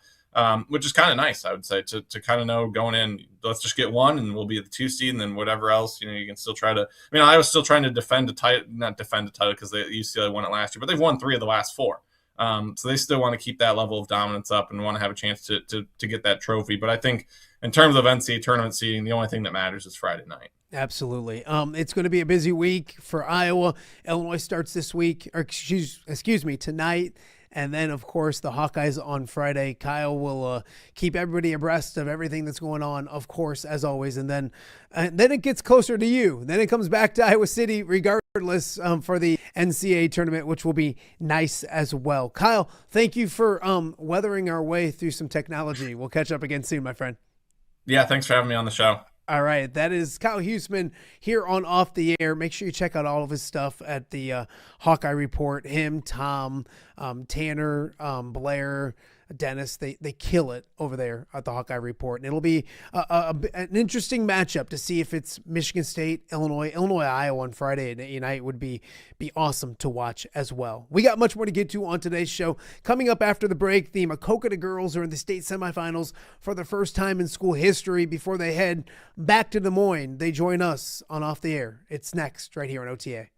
Which is kind of nice, I would say, to kind of know going in, let's just get 1 and we'll be at the 2 seed, and then whatever else, you can still try to. I mean, I was still trying to defend a title, not defend a title because UCLA won it last year, but they've won 3 of the last 4. So they still want to keep that level of dominance up and want to have a chance to get that trophy. But I think in terms of NCAA tournament seeding, the only thing that matters is Friday night. Absolutely. It's going to be a busy week for Iowa. Illinois starts this week, or excuse me, tonight. And then, of course, the Hawkeyes on Friday. Kyle will keep everybody abreast of everything that's going on, of course, as always. And then it gets closer to you. Then it comes back to Iowa City, regardless, for the NCAA tournament, which will be nice as well. Kyle, thank you for weathering our way through some technology. We'll catch up again soon, my friend. Yeah, thanks for having me on the show. All right, that is Kyle Huesmann here on Off the Air. Make sure you check out all of his stuff at the Hawkeye Report. Him, Tom, Tanner, Blair, Dennis, they kill it over there at the Hawkeye Report. And it'll be an interesting matchup to see if it's Michigan State, Illinois, Iowa on Friday night would be awesome to watch as well. We got much more to get to on today's show. Coming up after the break, the Maquoketa Girls are in the state semifinals for the first time in school history before they head back to Des Moines. They join us on Off the Air. It's next right here on OTA.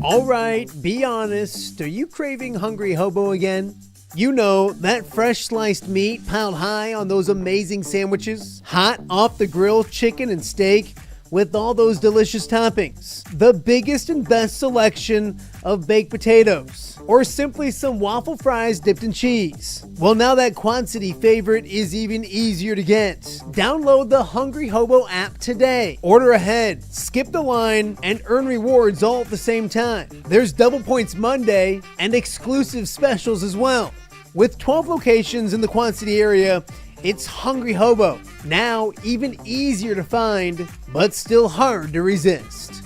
All right, be honest. Are you craving Hungry Hobo again? You know, that fresh sliced meat piled high on those amazing sandwiches, hot off the grill chicken and steak, with all those delicious toppings, the biggest and best selection of baked potatoes, or simply some waffle fries dipped in cheese. Well, now that Quad City favorite is even easier to get. Download the Hungry Hobo app today. Order ahead, skip the line, and earn rewards all at the same time. There's Double Points Monday and exclusive specials as well. With 12 locations in the Quad City area, it's Hungry Hobo. Now even easier to find, but still hard to resist.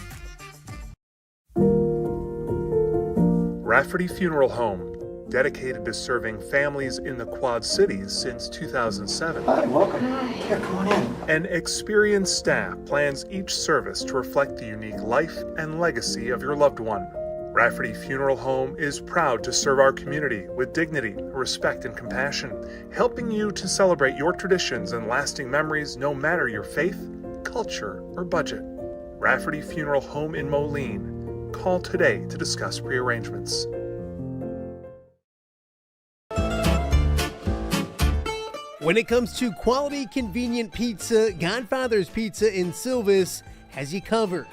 Rafferty Funeral Home, dedicated to serving families in the Quad Cities since 2007. Hi, welcome. Here, come on in. An experienced staff plans each service to reflect the unique life and legacy of your loved one. Rafferty Funeral Home is proud to serve our community with dignity, respect, and compassion, helping you to celebrate your traditions and lasting memories no matter your faith, culture, or budget. Rafferty Funeral Home in Moline. Call today to discuss prearrangements. When it comes to quality, convenient pizza, Godfather's Pizza in Silvis has you covered.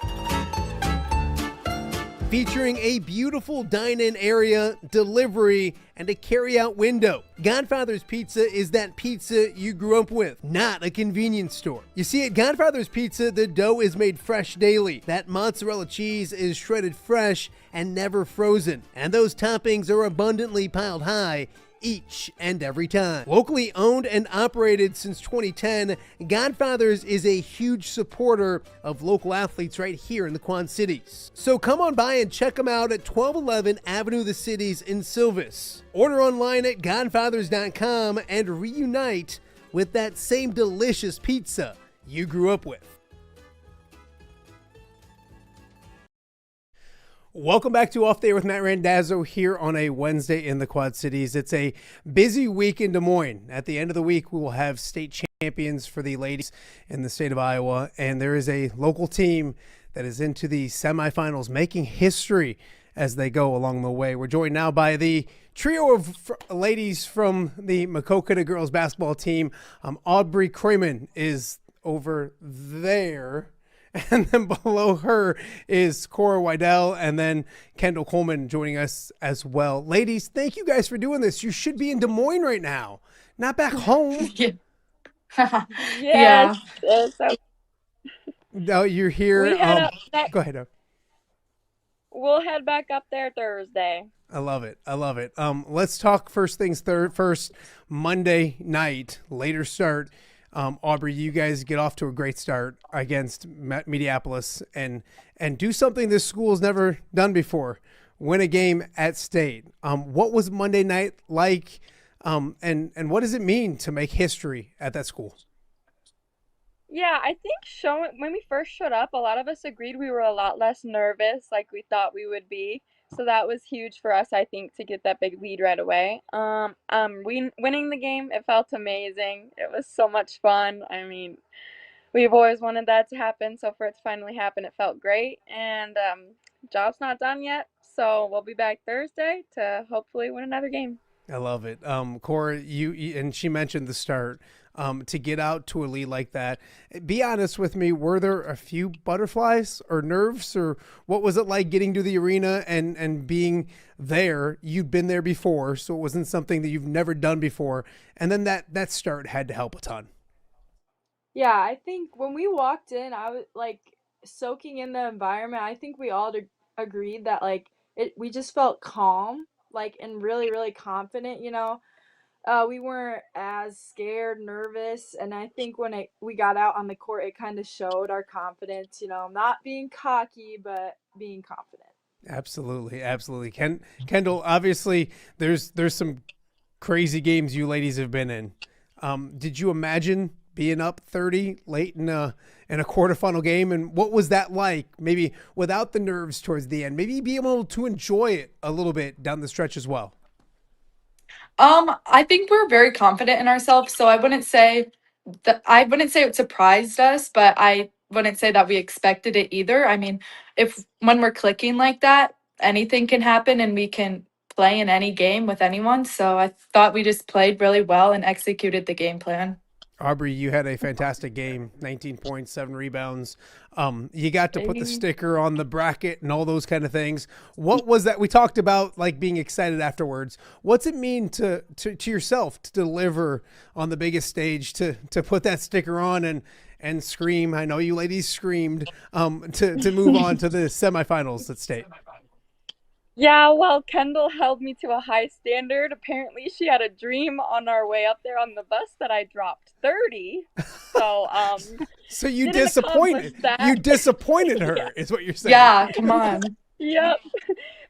Featuring a beautiful dine-in area, delivery, and a carry-out window. Godfather's Pizza is that pizza you grew up with, not a convenience store. You see, at Godfather's Pizza, the dough is made fresh daily. That mozzarella cheese is shredded fresh and never frozen. And those toppings are abundantly piled high each and every time. Locally owned and operated since 2010, Godfather's is a huge supporter of local athletes right here in the Quad Cities. So come on by and check them out at 1211 Avenue of the Cities in Silvis. Order online at godfathers.com and reunite with that same delicious pizza you grew up with. Welcome back to Off the Air with Matt Randazzo here on a Wednesday in the Quad Cities. It's a busy week in Des Moines. At the end of the week, we will have state champions for the ladies in the state of Iowa, and there is a local team that is into the semifinals, making history as they go along the way. We're joined now by the trio of ladies from the Maquoketa Girls basketball team. Aubrey Kreumann is over there. And then below her is Cora Wydell, and then Kendall Coleman joining us as well. Ladies, thank you guys for doing this. You should be in Des Moines right now, not back home. Yeah. No, you're here. Go ahead. We'll head back up there Thursday. I love it. I love it. Let's talk first things first. Monday night, later start. Aubrey, you guys get off to a great start against Mediapolis and do something this school has never done before, win a game at state. What was Monday night like, and what does it mean to make history at that school? Yeah, I think when we first showed up, a lot of us agreed we were a lot less nervous like we thought we would be. So that was huge for us, I think, to get that big lead right away. Winning the game, it felt amazing. It was so much fun. I mean, we've always wanted that to happen, so for it to finally happen, it felt great. And job's not done yet, so we'll be back Thursday to hopefully win another game. I love it. Cora, you and she mentioned the start. To get out to a lead like that, be honest with me, were there a few butterflies or nerves, or what was it like getting to the arena and being there? You'd been there before, so it wasn't something that you've never done before, and then that start had to help a ton. Yeah, I think when we walked in, I was like soaking in the environment. I think we all agreed that we just felt calm, and really, really confident, we weren't as scared, nervous, and I think when we got out on the court, it kind of showed our confidence, not being cocky, but being confident. Absolutely, absolutely. Kendall, obviously, there's some crazy games you ladies have been in. Did you imagine being up 30 late in a quarterfinal game, and what was that like? Maybe without the nerves towards the end, maybe be able to enjoy it a little bit down the stretch as well. I think we're very confident in ourselves, so I wouldn't say it surprised us, but I wouldn't say that we expected it either. I mean, when we're clicking like that, anything can happen and we can play in any game with anyone. So I thought we just played really well and executed the game plan. Aubrey, you had a fantastic game, 19 points, 7 rebounds. You got to put the sticker on the bracket and all those kind of things. What was that? We talked about like being excited afterwards. What's it mean to yourself to deliver on the biggest stage, to put that sticker on and scream? I know you ladies screamed to move on to the semifinals at state. Yeah, well, Kendall held me to a high standard. Apparently, she had a dream on our way up there on the bus that I dropped 30. So, so you didn't disappointed. accomplish that. You disappointed her, Yeah. is what you're saying. Yeah, come on. Yep.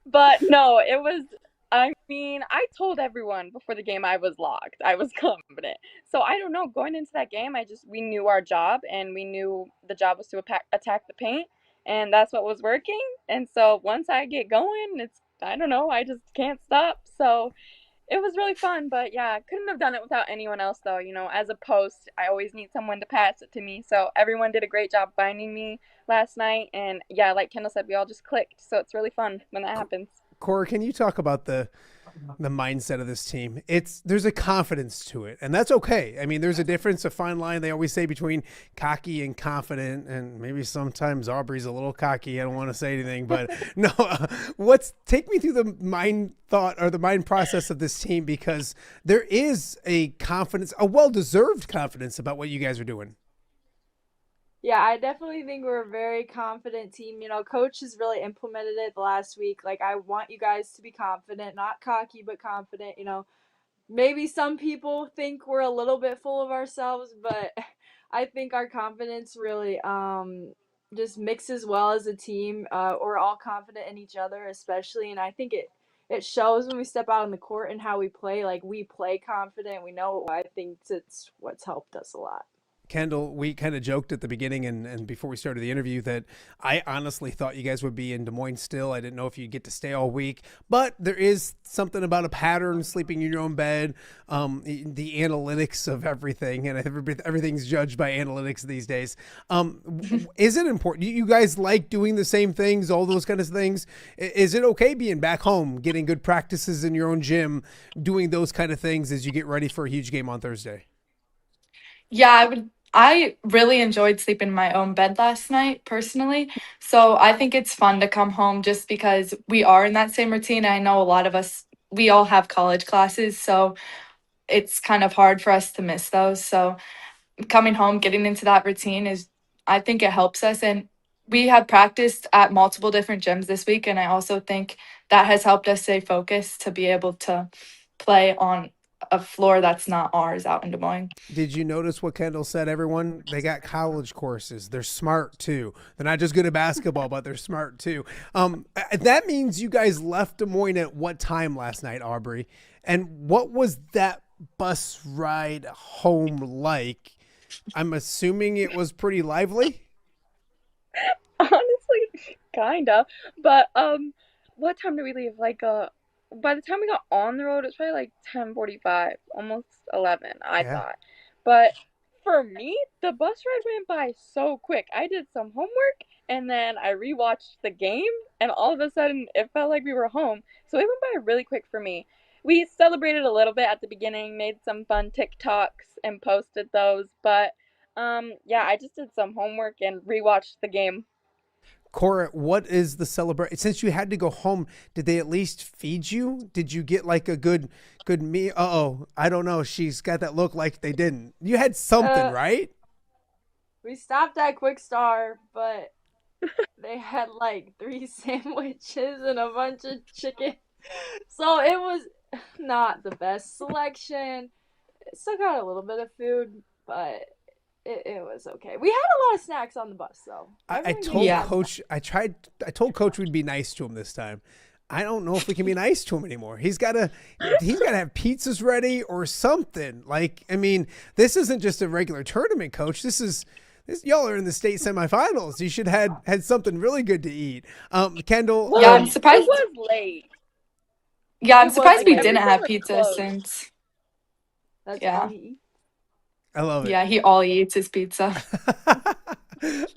But no, it was, I mean, I told everyone before the game I was locked. I was confident. So I don't know, going into that game, we knew our job, and we knew the job was to attack the paint, and that's what was working. And so once I get going, I don't know, I just can't stop. So it was really fun, but yeah, I couldn't have done it without anyone else though. You know, as a post, I always need someone to pass it to me. So everyone did a great job finding me last night, and yeah, like Kendall said, we all just clicked. So it's really fun when that happens. Cora, can you talk about the mindset of this team? There's a confidence to it, and that's okay. I mean, there's a difference, a fine line they always say between cocky and confident, and maybe sometimes Aubrey's a little cocky. I don't want to say anything, but no. Take me through the mind thought or the mind process of this team, because there is a confidence, a well-deserved confidence about what you guys are doing. Yeah, I definitely think we're a very confident team. You know, coach has really implemented it the last week. Like, I want you guys to be confident, not cocky, but confident. You know, maybe some people think we're a little bit full of ourselves, but I think our confidence really just mixes well as a team. We're all confident in each other, especially, and I think it shows when we step out on the court and how we play. Like, we play confident. We know. I think it's what's helped us a lot. Kendall, we kind of joked at the beginning and before we started the interview that I honestly thought you guys would be in Des Moines still. I didn't know if you'd get to stay all week, but there is something about a pattern, sleeping in your own bed, the analytics of everything, and everything's judged by analytics these days. Is it important? You guys like doing the same things, all those kind of things? Is it okay being back home, getting good practices in your own gym, doing those kind of things as you get ready for a huge game on Thursday? Yeah, I really enjoyed sleeping in my own bed last night, personally. So I think it's fun to come home just because we are in that same routine. I know a lot of us, we all have college classes, so it's kind of hard for us to miss those. So coming home, getting into that routine I think it helps us. And we have practiced at multiple different gyms this week, and I also think that has helped us stay focused to be able to play on a floor that's not ours out in Des Moines. Did you notice what Kendall said, everyone? They got college courses. They're smart too. They're not just good at basketball, but they're smart too. That means you guys left Des Moines at what time last night, Aubrey? And what was that bus ride home like? I'm assuming it was pretty lively. Honestly, kind of. But what time did we leave? Like by the time we got on the road, it was probably like 10:45, almost 11, I thought. But for me, the bus ride went by so quick. I did some homework, and then I rewatched the game, and all of a sudden, it felt like we were home. So it went by really quick for me. We celebrated a little bit at the beginning, made some fun TikToks, and posted those. But yeah, I just did some homework and rewatched the game. Cora, what is the celebration? Since you had to go home, did they at least feed you? Did you get like a good meal? Uh-oh, I don't know. She's got that look like they didn't. You had something, right? We stopped at Quick Star, but they had like 3 sandwiches and a bunch of chicken. So it was not the best selection. It still got a little bit of food, but it was okay. We had a lot of snacks on the bus, though. I told Coach, I told Coach we'd be nice to him this time. I don't know if we can be nice to him anymore. He's got to have pizzas ready or something. Like, I mean, this isn't just a regular tournament, Coach. This y'all are in the state semifinals. You should have had something really good to eat. Kendall. Yeah, I'm surprised. It was late. Yeah, I'm surprised we didn't have pizza since. That's all he eats. I love it. Yeah, he all eats his pizza.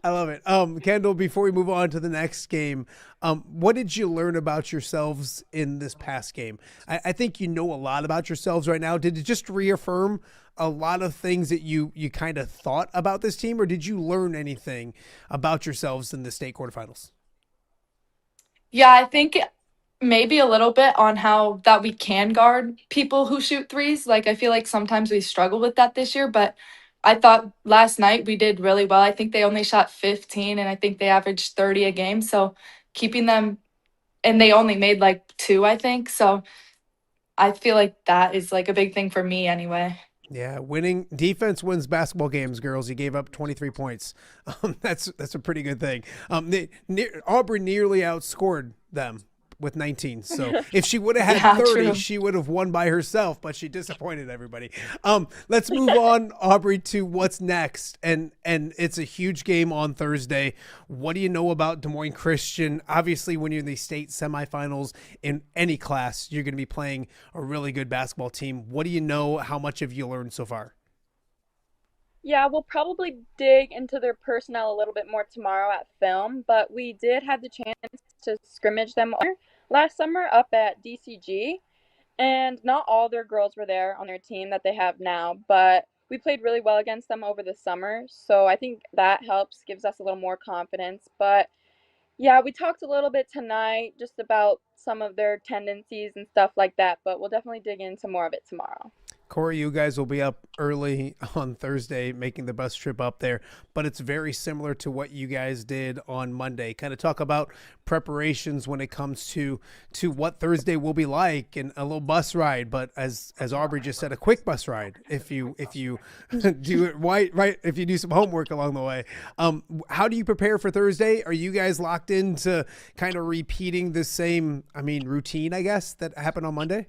I love it. Kendall, before we move on to the next game, What did you learn about yourselves in this past game? I think you know a lot about yourselves right now. Did it just reaffirm a lot of things that you kind of thought about this team, or did you learn anything about yourselves in the state quarterfinals? Yeah, I think maybe a little bit on how that we can guard people who shoot threes. Like, I feel like sometimes we struggle with that this year, but I thought last night we did really well. I think they only shot 15 and I think they averaged 30 a game. So keeping them, and they only made like 2, I think. So I feel like that is like a big thing for me anyway. Yeah, winning defense wins basketball games, girls. You gave up 23 points. That's a pretty good thing. Aubrey nearly outscored them with 19. So if she would have had 30, true. she would have won by herself, but she disappointed everybody. Let's move on, Aubrey, to what's next. And it's a huge game on Thursday. What do you know about Des Moines Christian? Obviously, when you're in the state semifinals in any class, you're going to be playing a really good basketball team. What do you know? How much have you learned so far? Yeah, we'll probably dig into their personnel a little bit more tomorrow at film, but we did have the chance to scrimmage them last summer up at DCG, and not all their girls were there on their team that they have now, but we played really well against them over the summer, so I think that helps, gives us a little more confidence. But yeah, we talked a little bit tonight just about some of their tendencies and stuff like that, but we'll definitely dig into more of it tomorrow. Corey, you guys will be up early on Thursday making the bus trip up there, but it's very similar to what you guys did on Monday. Kind of talk about preparations when it comes to what Thursday will be like, and a little bus ride, but as Aubrey just said, a quick bus ride if you do it right, if you do some homework along the way. How do you prepare for Thursday? Are you guys locked into kind of repeating the same, routine, I guess, that happened on Monday?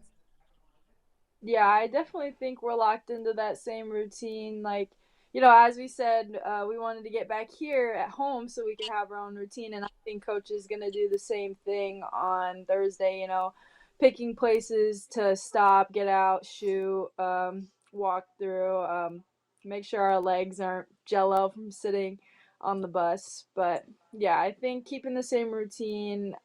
Yeah, I definitely think we're locked into that same routine. Like, as we said, we wanted to get back here at home so we could have our own routine. And I think coach is going to do the same thing on Thursday, picking places to stop, get out, shoot, walk through, make sure our legs aren't jello from sitting on the bus. But yeah, I think keeping the same routine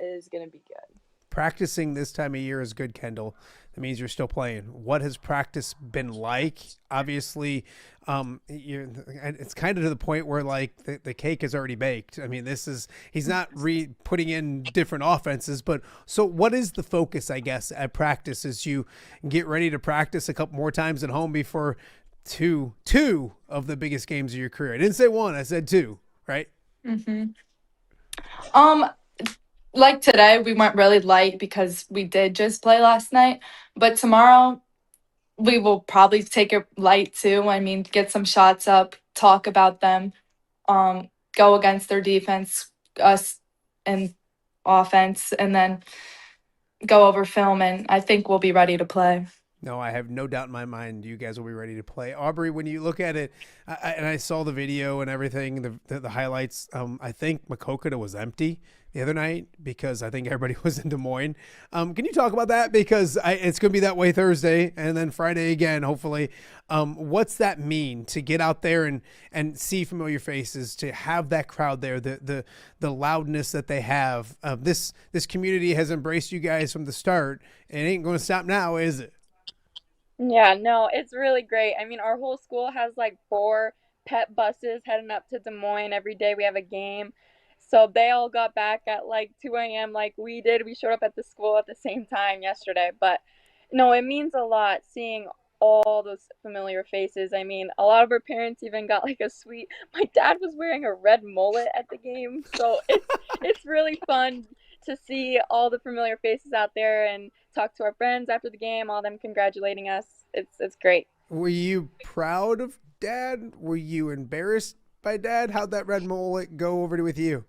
is going to be good. Practicing this time of year is good, Kendall. That means you're still playing. What has practice been like? Obviously, it's kind of to the point where like the cake is already baked. He's not putting in different offenses, but so what is the focus, I guess, at practice as you get ready to practice a couple more times at home before two of the biggest games of your career? I didn't say one, I said 2, right? Mm-hmm. Like today, we went really light because we did just play last night. But tomorrow, we will probably take it light too. Get some shots up, talk about them, go against their defense, us, and offense, and then go over film. And I think we'll be ready to play. No, I have no doubt in my mind you guys will be ready to play. Aubrey, when you look at it, and I saw the video and everything, the highlights, I think Maquoketa was empty the other night because I think everybody was in Des Moines. Can you talk about that? Because it's going to be that way Thursday and then Friday again, hopefully. What's that mean to get out there and see familiar faces, to have that crowd there, the loudness that they have? This community has embraced you guys from the start. It ain't going to stop now, is it? Yeah, no, it's really great. Our whole school has like 4 pet buses heading up to Des Moines every day. We have a game. So they all got back at like 2 a.m. like we did. We showed up at the school at the same time yesterday. But no, it means a lot seeing all those familiar faces. A lot of our parents even got like a sweet. My dad was wearing a red mullet at the game. So it's really fun to see all the familiar faces out there and talk to our friends after the game, all them congratulating us. It's great. Were you proud of Dad? Were you embarrassed by Dad? How'd that red mullet go over with you?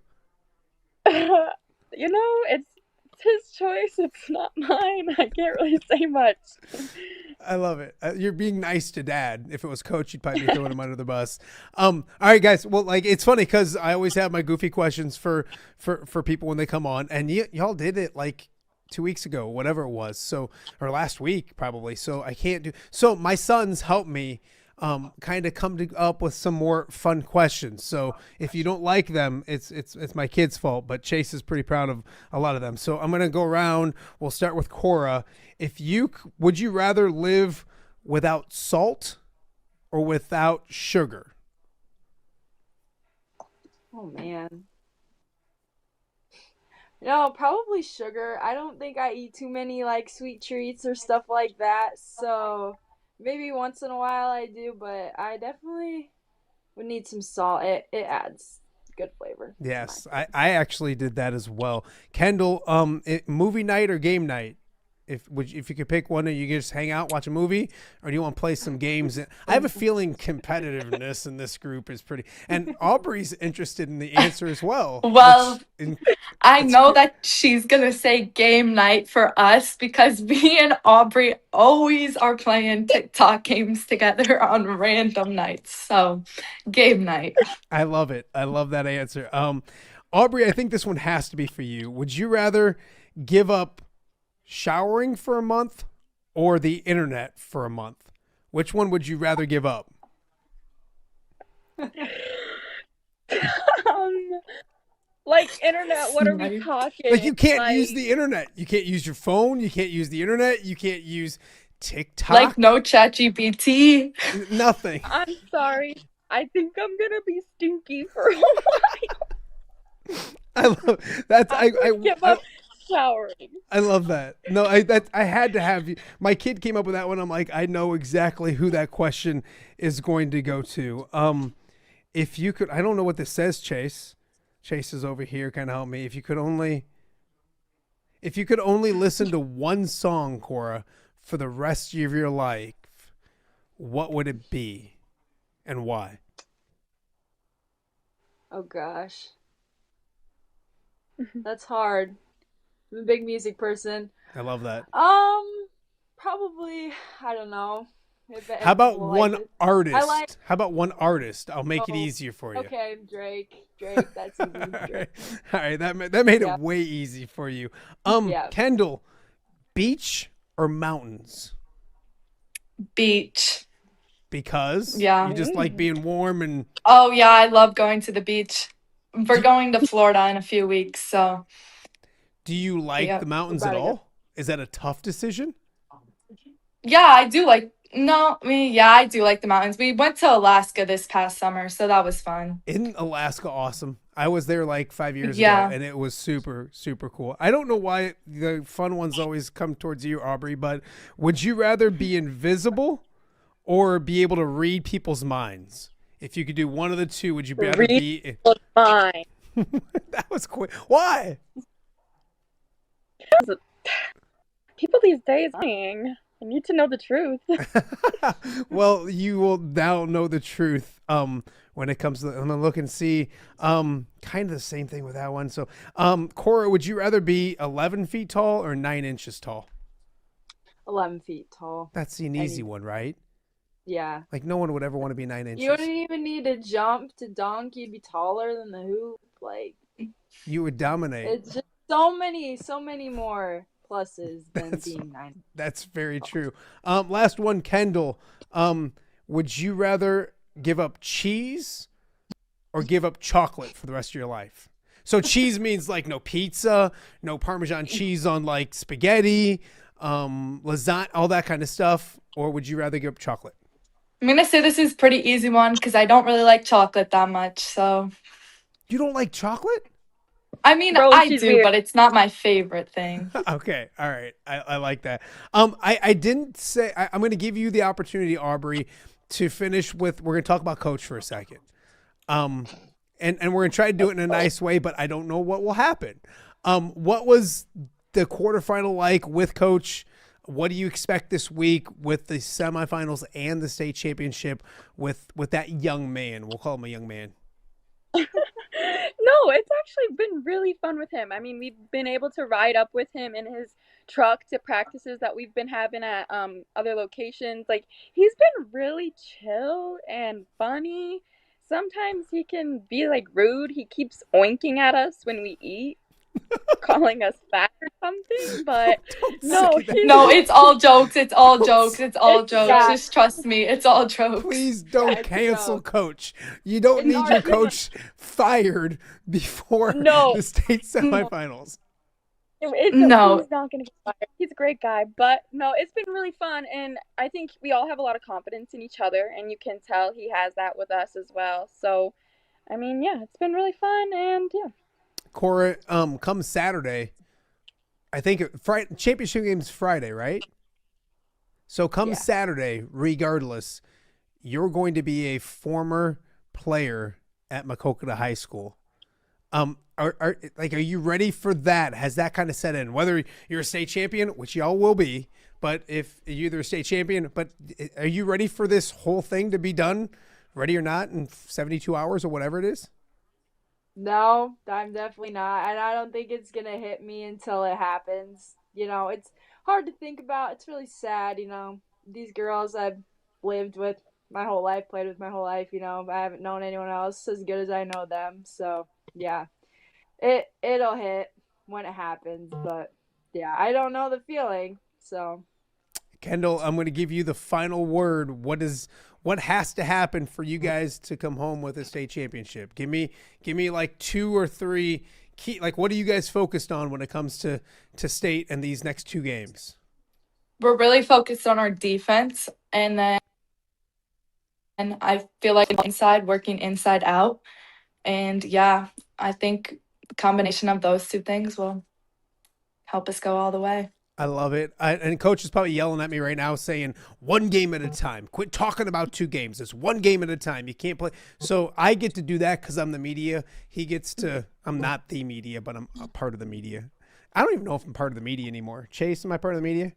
It's his choice. It's not mine. I can't really say much. I love it. You're being nice to Dad. If it was Coach, you'd probably be throwing him under the bus. All right, guys. Well, like, it's funny because I always have my goofy questions for people when they come on, and y'all did it like 2 weeks ago, whatever it was. So, or last week probably. So I can't do. So my sons helped me kind of come up with some more fun questions. So if you don't like them, it's my kid's fault. But Chase is pretty proud of a lot of them. So I'm gonna go around. We'll start with Cora. Would you rather live without salt or without sugar? Oh man. No, probably sugar. I don't think I eat too many like sweet treats or stuff like that. So maybe once in a while I do, but I definitely would need some salt. It adds good flavor. Yes, I actually did that as well. Kendall, movie night or game night? If you could pick one, you can just hang out, watch a movie, or do you want to play some games? I have a feeling competitiveness in this group is pretty. And Aubrey's interested in the answer as well. Well, I know that she's going to say game night for us because me and Aubrey always are playing TikTok games together on random nights. So, game night. I love it. I love that answer. Aubrey, I think this one has to be for you. Would you rather give up showering for a month or the internet for a month? Which one would you rather give up? Like internet, what are we talking? Like you can't use the internet. You can't use your phone. You can't use the internet. You can't use TikTok. Like no ChatGPT. Nothing. I'm sorry. I think I'm gonna be stinky for a while. I love that's I give up showering. I love that. No, I had to have you. My kid came up with that one. I'm like, I know exactly who that question is going to go to. If you could, I don't know what this says, Chase. Chase is over here, kind of help me. If you could only listen to one song, Cora, for the rest of your life, what would it be, and why? Oh gosh, that's hard. I'm a big music person. I love that. Probably, I don't know. How about one artist? How about one artist? I'll make it easier for you. Okay, Drake, that's easy. Drake. All right, that made it way easy for you. Kendall, beach or mountains? Beach. Because? Yeah. You just like being warm and... Oh, yeah, I love going to the beach. We're going to Florida in a few weeks, so... Do you like the mountains at all? Is that a tough decision? Yeah, I do like... No, I do like the mountains. We went to Alaska this past summer, so that was fun. Isn't Alaska awesome? I was there like 5 years ago, and it was super, super cool. I don't know why the fun ones always come towards you, Aubrey, but would you rather be invisible or be able to read people's minds? If you could do one of the two, would you rather be... Fine. That was quick. Why? People these days are lying. I need to know the truth. Well, you will now know the truth when it comes to... I'm going to look and see. Kind of the same thing with that one. So, Cora, would you rather be 11 feet tall or 9 inches tall? 11 feet tall. That's an easy one, right? Yeah. Like, no one would ever want to be 9 inches. You wouldn't even need to jump to dunk. You'd be taller than the hoop. Like... You would dominate. It's just so many more pluses than being 9. That's very true. Last one, Kendall. Would you rather give up cheese or give up chocolate for the rest of your life? So cheese means like no pizza, no Parmesan cheese on like spaghetti, lasagna, all that kind of stuff. Or would you rather give up chocolate? I'm going to say this is a pretty easy one because I don't really like chocolate that much, so... You don't like chocolate? I mean, I do, but it's not my favorite thing. Okay. All right. I like that. I didn't say, I'm going to give you the opportunity, Aubrey, to finish with, we're going to talk about Coach for a second. And we're going to try to do it in a nice way, but I don't know what will happen. What was the quarterfinal like with Coach? What do you expect this week with the semifinals and the state championship with that young man? We'll call him a young man. No, it's actually been really fun with him. I mean, we've been able to ride up with him in his truck to practices that we've been having at other locations. Like, he's been really chill and funny. Sometimes he can be like rude. He keeps oinking at us when we eat. calling us fat or something, but no, say that. No, it's all jokes. It's all jokes. It's all It's- jokes. yeah. Just trust me. It's all jokes. Please don't it's a cancel joke. coach. You don't It's need not your a joke. coach fired before No. the state semifinals. No. He's not going to get fired. He's a great guy. But no, it's been really fun. And I think we all have a lot of confidence in each other. And you can tell he has that with us as well. So, I mean, yeah, it's been really fun. And yeah. Cora, come Saturday, I think Friday, championship game's Friday, right? So come Yeah. Saturday, regardless, you're going to be a former player at Maquoketa High School. Are you ready for that? Has that kind of set in? Whether you're a state champion, which y'all will be, but if you're either a state champion, but are you ready for this whole thing to be done, ready or not, in 72 hours or whatever it is? No, I'm definitely not. And I don't think it's going to hit me until it happens. You know, it's hard to think about. It's really sad, you know. These girls I've lived with my whole life, played with my whole life, you know. I haven't known anyone else as good as I know them. So, yeah. It'll hit when it happens, but yeah, I don't know the feeling. So, Kendall, I'm going to give you the final word. What has to happen for you guys to come home with a state championship? Give me like 2 or 3 key. Like, what are you guys focused on when it comes to state and these next 2 games? We're really focused on our defense, and then I feel like working inside out. And yeah, I think the combination of those 2 things will help us go all the way. I love it. And coach is probably yelling at me right now saying 1 game at a time. Quit talking about 2 games. It's 1 game at a time. You can't play. So I get to do that because I'm the media. He gets to, I'm not the media, but I'm a part of the media. I don't even know if I'm part of the media anymore. Chase, am I part of the media?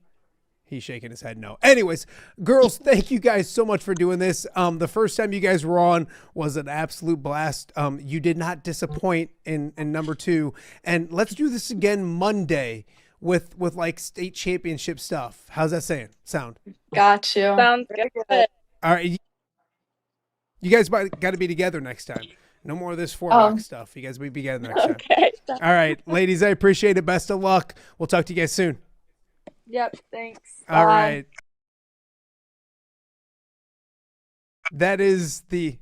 He's shaking his head no. Anyways, girls, thank you guys so much for doing this. The first time you guys were on was an absolute blast. You did not disappoint in number 2. And let's do this again Monday with like state championship stuff. How's that sound? Got you. Sounds good. All right. You guys got to be together next time. No more of this 4 rock stuff. You guys will be together next time. Okay. All right, ladies, I appreciate it. Best of luck. We'll talk to you guys soon. yep, thanks. All Bye. right. That is the.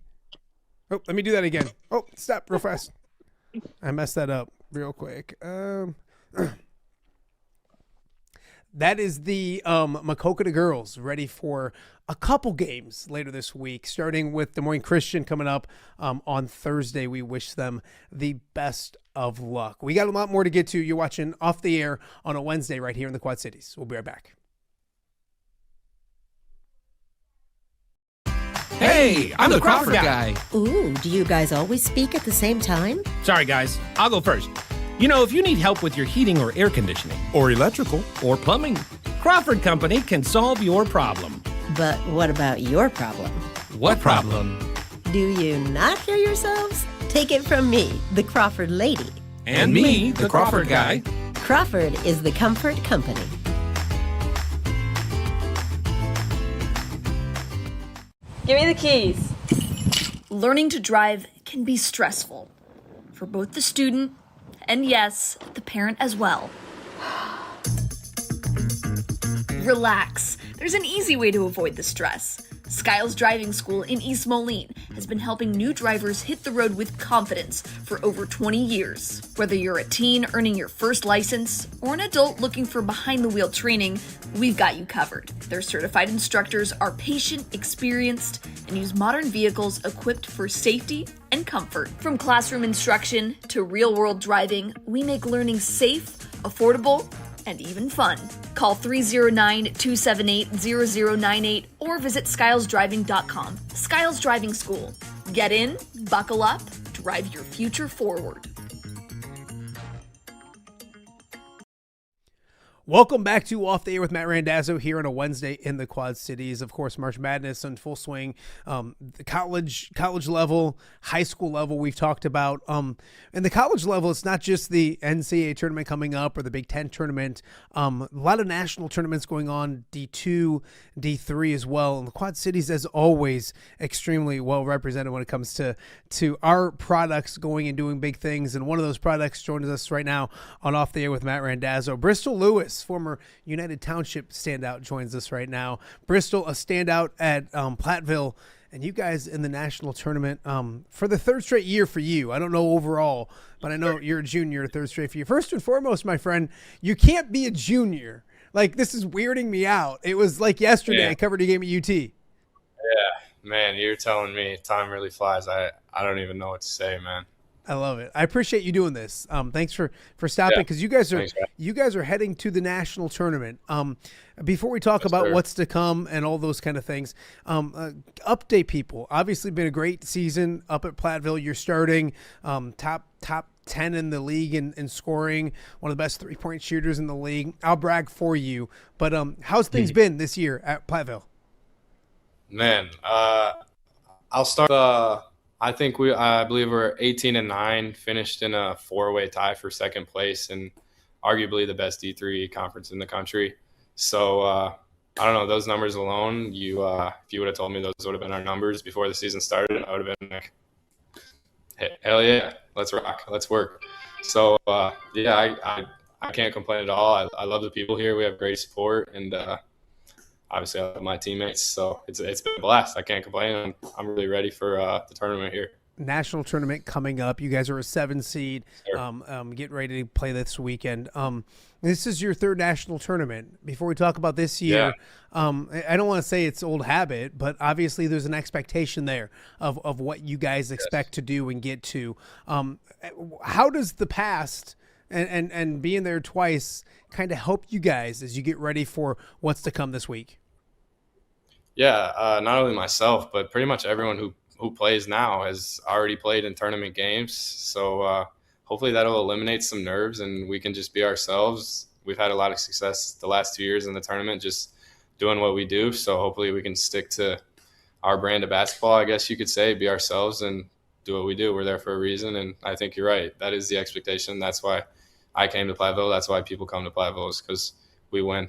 Oh, let me do that again. Oh, stop real fast. I messed that up real quick. That is the Maquoketa Girls ready for a couple games later this week, starting with Des Moines Christian coming up on Thursday. We wish them the best of luck. We got a lot more to get to. You're watching Off the Air on a Wednesday right here in the Quad Cities. We'll be right back. Hey, I'm the Crawford guy. Ooh, do you guys always speak at the same time? Sorry, guys. I'll go first. You know, if you need help with your heating or air conditioning, or electrical, or plumbing, Crawford Company can solve your problem. But what about your problem? What problem? Do you not hear yourselves? Take it from me, the Crawford lady. And me, the Crawford guy. Crawford is the comfort company. Give me the keys. Learning to drive can be stressful for both the student and, yes, the parent as well. Relax. There's an easy way to avoid the stress. Skiles Driving School in East Moline has been helping new drivers hit the road with confidence for over 20 years. Whether you're a teen earning your first license or an adult looking for behind-the-wheel training, we've got you covered. Their certified instructors are patient, experienced, and use modern vehicles equipped for safety and comfort. From classroom instruction to real-world driving, we make learning safe, affordable, and even fun. Call 309-278-0098 or visit skylesdriving.com. Skiles Driving School. Get in, buckle up, drive your future forward. Welcome back to Off the Air with Matt Randazzo here on a Wednesday in the Quad Cities. Of course, March Madness in full swing. The college level, high school level we've talked about. And the college level, it's not just the NCAA tournament coming up or the Big Ten tournament. A lot of national tournaments going on, D2, D3 as well. And the Quad Cities, as always, extremely well represented when it comes to our products going and doing big things. And one of those products joins us right now on Off the Air with Matt Randazzo. Bristol Lewis, former United Township standout, joins us right now. Bristol, a standout at Platteville, and you guys in the national tournament for the third straight year for you. I don't know overall, but I know you're a junior, third straight for you. First and foremost, my friend, you can't be a junior. Like, this is weirding me out. It was like yesterday I covered a game at UT. Yeah, man, you're telling me time really flies. I don't even know what to say, man. I love it. I appreciate you doing this. Thanks for stopping, because you guys are heading to the national tournament. Before we talk about what's to come and all those kind of things, update people. Obviously, been a great season up at Platteville. You're starting top 10 in the league in scoring, one of the best 3-point shooters in the league. I'll brag for you. But how's things been this year at Platteville? Man, I'll start. I believe we're 18-9, finished in a 4-way tie for second place, and arguably the best D3 conference in the country. So I don't know, those numbers alone. If you would have told me those would have been our numbers before the season started, I would have been like, hey, hell yeah, let's rock, let's work. So yeah, I can't complain at all. I love the people here. We have great support, and obviously I love my teammates, so it's been a blast. I can't complain. I'm really ready for the tournament here. National tournament coming up. You guys are a 7 seed. Sure. Getting ready to play this weekend. This is your third national tournament. Before we talk about this year, I don't want to say it's old habit, but obviously there's an expectation there of what you guys expect to do and get to. How does the past and being there twice kind of help you guys as you get ready for what's to come this week? Yeah, not only myself, but pretty much everyone who plays now has already played in tournament games. So hopefully that'll eliminate some nerves and we can just be ourselves. We've had a lot of success the last 2 years in the tournament, just doing what we do. So hopefully we can stick to our brand of basketball, I guess you could say, be ourselves and do what we do. We're there for a reason. And I think you're right. That is the expectation. That's why I came to Platteville. That's why people come to Platteville, is because we win.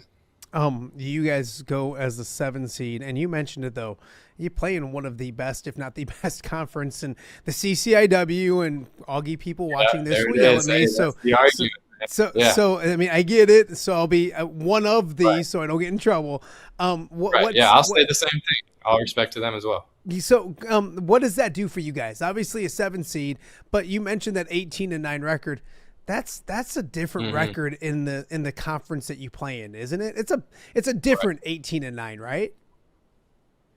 You guys go as the 7 seed, and you mentioned it though. You play in one of the best, if not the best, conference in the CCIW, and Augie people watching this will yell at me. So I mean, I get it. So I'll be one of these, so I don't get in trouble. I'll say the same thing. All respect to them as well. So, what does that do for you guys? Obviously, a 7 seed, but you mentioned that 18-9 record. That's a different record in the conference that you play in, isn't it? It's a different 18-9, right?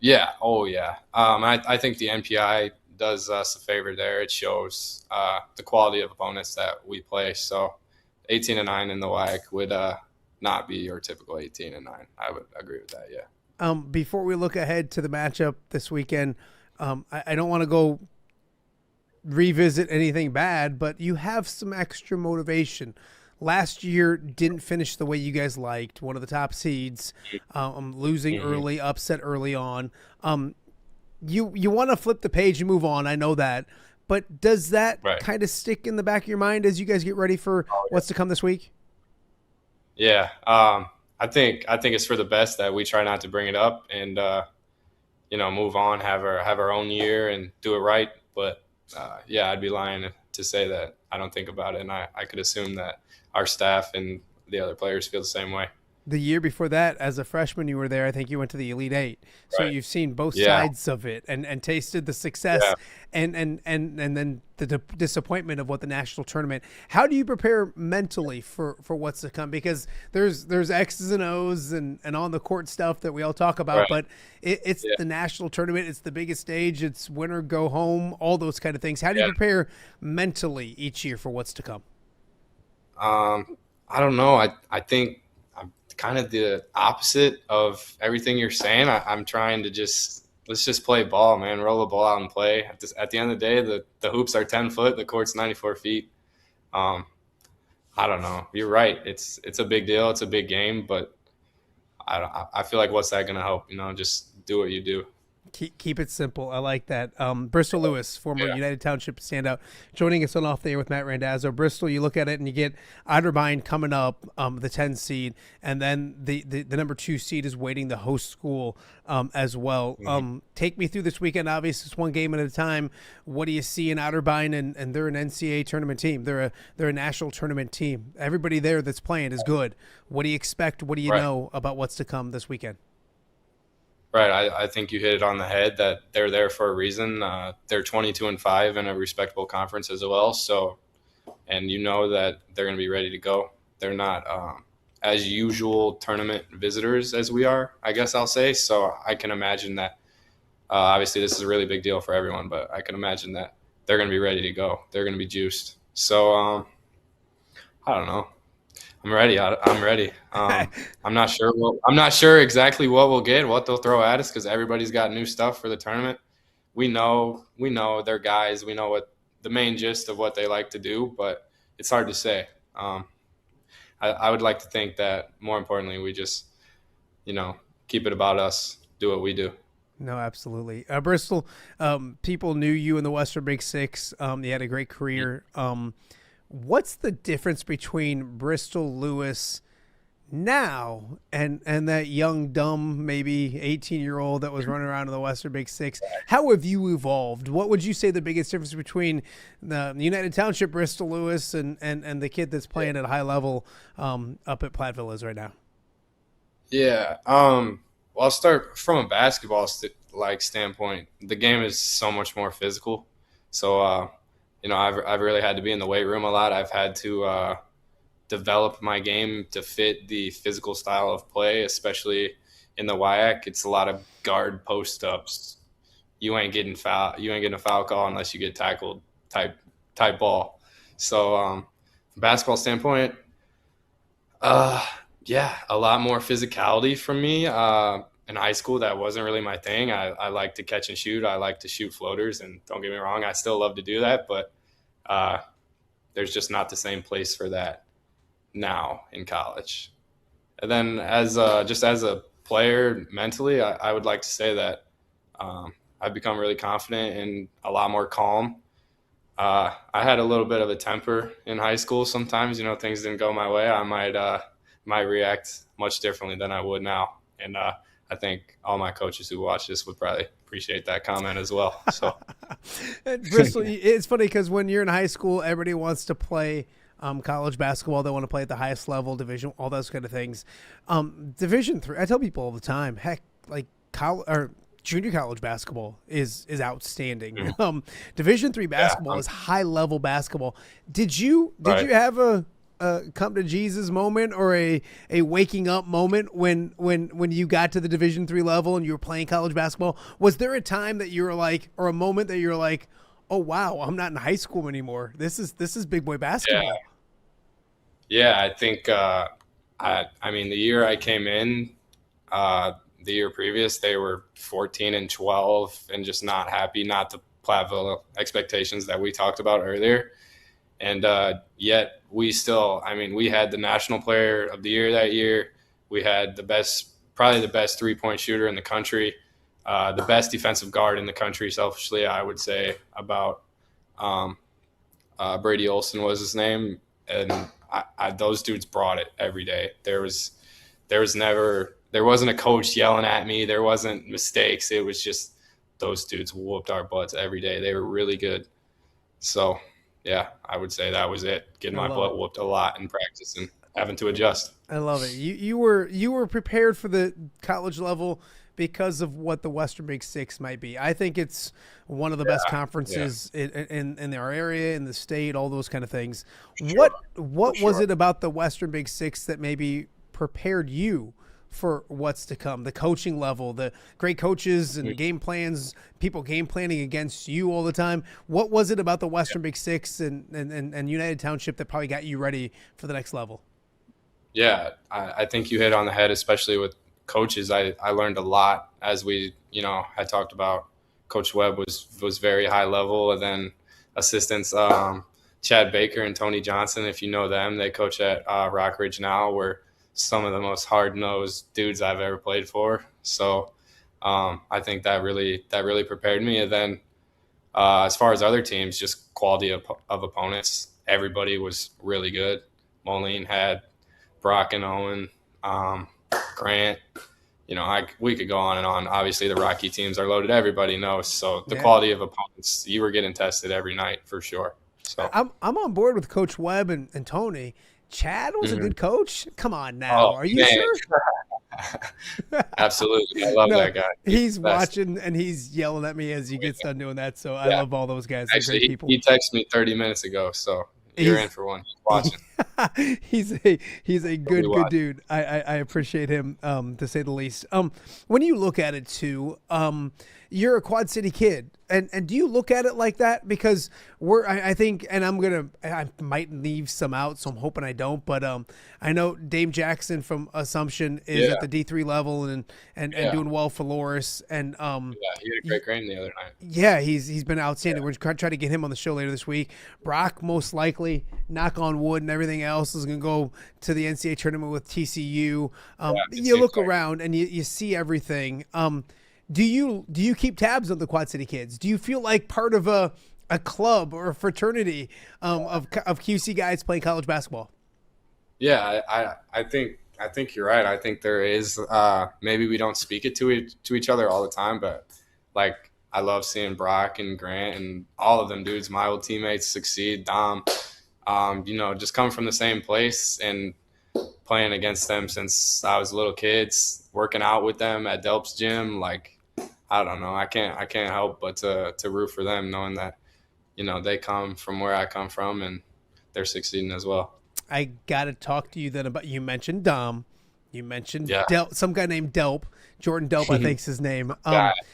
Yeah. Oh yeah. I think the NPI does us a favor there. It shows the quality of opponents that we play. So 18-9 in the WAC would not be your typical 18-9. I would agree with that. Yeah. Before we look ahead to the matchup this weekend, I don't want to go revisit anything bad, but you have some extra motivation. Last year didn't finish the way you guys liked, one of the top seeds, losing early, upset early on. You want to flip the page and move on, I know that, but does that kind of stick in the back of your mind as you guys get ready for what's to come this week? Yeah, I think it's for the best that we try not to bring it up and move on, have our own year and do it right. But yeah, I'd be lying to say that I don't think about it, and I could assume that our staff and the other players feel the same way. The year before that, as a freshman, you were there. I think you went to the Elite Eight, so you've seen both sides of it and tasted the success and then the disappointment of what the national tournament. How do you prepare mentally for what's to come? Because there's X's and O's and on the court stuff that we all talk about, but it's the national tournament. It's the biggest stage. It's win or go home. All those kind of things. How do you prepare mentally each year for what's to come? I don't know. I think I'm kind of the opposite of everything you're saying. I'm trying to let's just play ball, man. Roll the ball out and play. At the end of the day, the hoops are 10 foot. The court's 94 feet. I don't know. You're right. It's a big deal. It's a big game, but I feel like what's that going to help? Just do what you do. Keep it simple. I like that. Bristol Lewis, former United Township standout, joining us on Off the Air with Matt Randazzo. Bristol, you look at it and you get Otterbein coming up, the 10 seed, and then the number 2 seed is waiting the host school as well. Take me through this weekend. Obviously, it's one game at a time. What do you see in Otterbein? And they're an NCAA tournament team. They're a national tournament team. Everybody there that's playing is good. What do you expect? What do you know about what's to come this weekend? Right. I think you hit it on the head that they're there for a reason. They're 22-5 in a respectable conference as well. So, and that they're going to be ready to go. They're not as usual tournament visitors as we are, I guess I'll say. So I can imagine that obviously this is a really big deal for everyone, but I can imagine that they're going to be ready to go. They're going to be juiced. So I don't know. I'm ready. I'm ready. I'm not sure. I'm not sure exactly what we'll get, what they'll throw at us, because everybody's got new stuff for the tournament. We know they're guys. We know what the main gist of what they like to do, but it's hard to say. I would like to think that more importantly, we just, keep it about us, do what we do. No, absolutely. Bristol, people knew you in the Western Big Six. You had a great career. What's the difference between Bristol Lewis now and that young, dumb, maybe 18-year-old that was running around in the Western Big Six? How have you evolved? What would you say the biggest difference between the United Township Bristol Lewis and the kid that's playing at a high level up at Platteville is right now? Yeah. Well, I'll start from a basketball standpoint. The game is so much more physical. So, I've really had to be in the weight room a lot. I've had to develop my game to fit the physical style of play, especially in the WIAC. It's a lot of guard post-ups. You ain't getting a foul call unless you get tackled type ball. So from basketball standpoint, a lot more physicality from me. In high school, that wasn't really my thing. I like to catch and shoot. I like to shoot floaters, and don't get me wrong, I still love to do that, but there's just not the same place for that now in college. And then as a player mentally, I would like to say that I've become really confident and a lot more calm. I had a little bit of a temper in high school sometimes. Things didn't go my way. I might react much differently than I would now. And I think all my coaches who watch this would probably appreciate that comment as well. So, Bristol, it's funny because when you're in high school, everybody wants to play college basketball. They want to play at the highest level, division, all those kind of things. Division III, I tell people all the time, heck, like college or junior college basketball is outstanding. Division III basketball is high level basketball. Did you have a come to Jesus moment or a waking up moment when you got to the Division III level and you were playing college basketball? Was there a time that you were like, or a moment that you're like, oh wow, I'm not in high school anymore. This is big boy basketball. Yeah, I think I mean the year I came in, the year previous they were 14-12 and just not happy, not the Platteville expectations that we talked about earlier. And yet we still, we had the national player of the year that year. We had probably the best 3-point shooter in the country, the best defensive guard in the country. Selfishly, I would say about Brady Olson was his name. And those dudes brought it every day. There wasn't a coach yelling at me. There wasn't mistakes. It was just those dudes whooped our butts every day. They were really good. So, yeah, I would say that was it. Getting my butt whooped a lot in practice and having to adjust. I love it. You were prepared for the college level because of what the Western Big Six might be. I think it's one of the best conferences in our area, in the state, all those kind of things. What was it about the Western Big Six that maybe prepared you for what's to come? The coaching level, the great coaches and game plans, people game planning against you all the time. What was it about the Western Big Six and United Township that probably got you ready for the next level? Yeah, I think you hit on the head, especially with coaches. I learned a lot as we, had talked about. Coach Webb was very high level, and then assistants Chad Baker and Tony Johnson, if you know them, they coach at Rock Ridge now. Were some of the most hard-nosed dudes I've ever played for. So I think that really prepared me. And then as far as other teams, just quality of opponents, everybody was really good. Moline had Brock and Owen, Grant. We could go on and on. Obviously, the Rocky teams are loaded. Everybody knows. So the quality of opponents, you were getting tested every night for sure. So I'm on board with Coach Webb and Tony. Chad was a good coach. Come on now, are you sure? Absolutely, I love that guy. He's watching and he's yelling at me as he gets done doing that. So I love all those guys. They're Actually, great people. he texted me 30 minutes ago, so you're in for one. Watching. He's a good dude. I appreciate him to say the least. When you look at it too, you're a Quad City kid, and do you look at it like that? Because I think, and I might leave some out, so I'm hoping I don't. But I know Dame Jackson from Assumption is at the D3 level and doing well for Loris. And he had a great game the other night. Yeah, he's been outstanding. We're trying to get him on the show later this week. Brock, most likely, knock on wood, and everything else is going to go to the NCAA tournament with TCU. You look around and you see everything. Do you keep tabs on the Quad City kids? Do you feel like part of a club or a fraternity of QC guys playing college basketball? Yeah, I think you're right. I think there is. Maybe we don't speak it to each other all the time, but like I love seeing Brock and Grant and all of them dudes, my old teammates, succeed. Dom, just come from the same place and playing against them since I was little kids, working out with them at Delp's gym. Like, I don't know. I can't help but to root for them, knowing that, they come from where I come from and they're succeeding as well. I got to talk to you then about, you mentioned Dom, you mentioned some guy named Delp, Jordan Delp, I think's his name.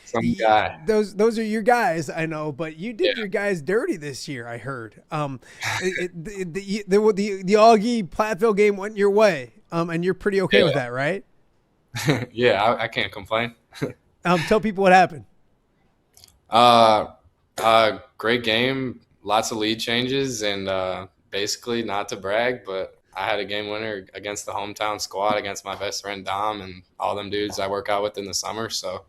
Some guy. Those are your guys, I know, but you did your guys dirty this year, I heard. The All-B Platteville game went your way, and you're pretty okay with that, right? Yeah, I can't complain. Tell people what happened. Great game, lots of lead changes, and basically, not to brag, but I had a game winner against the hometown squad, against my best friend Dom and all them dudes I work out with in the summer. So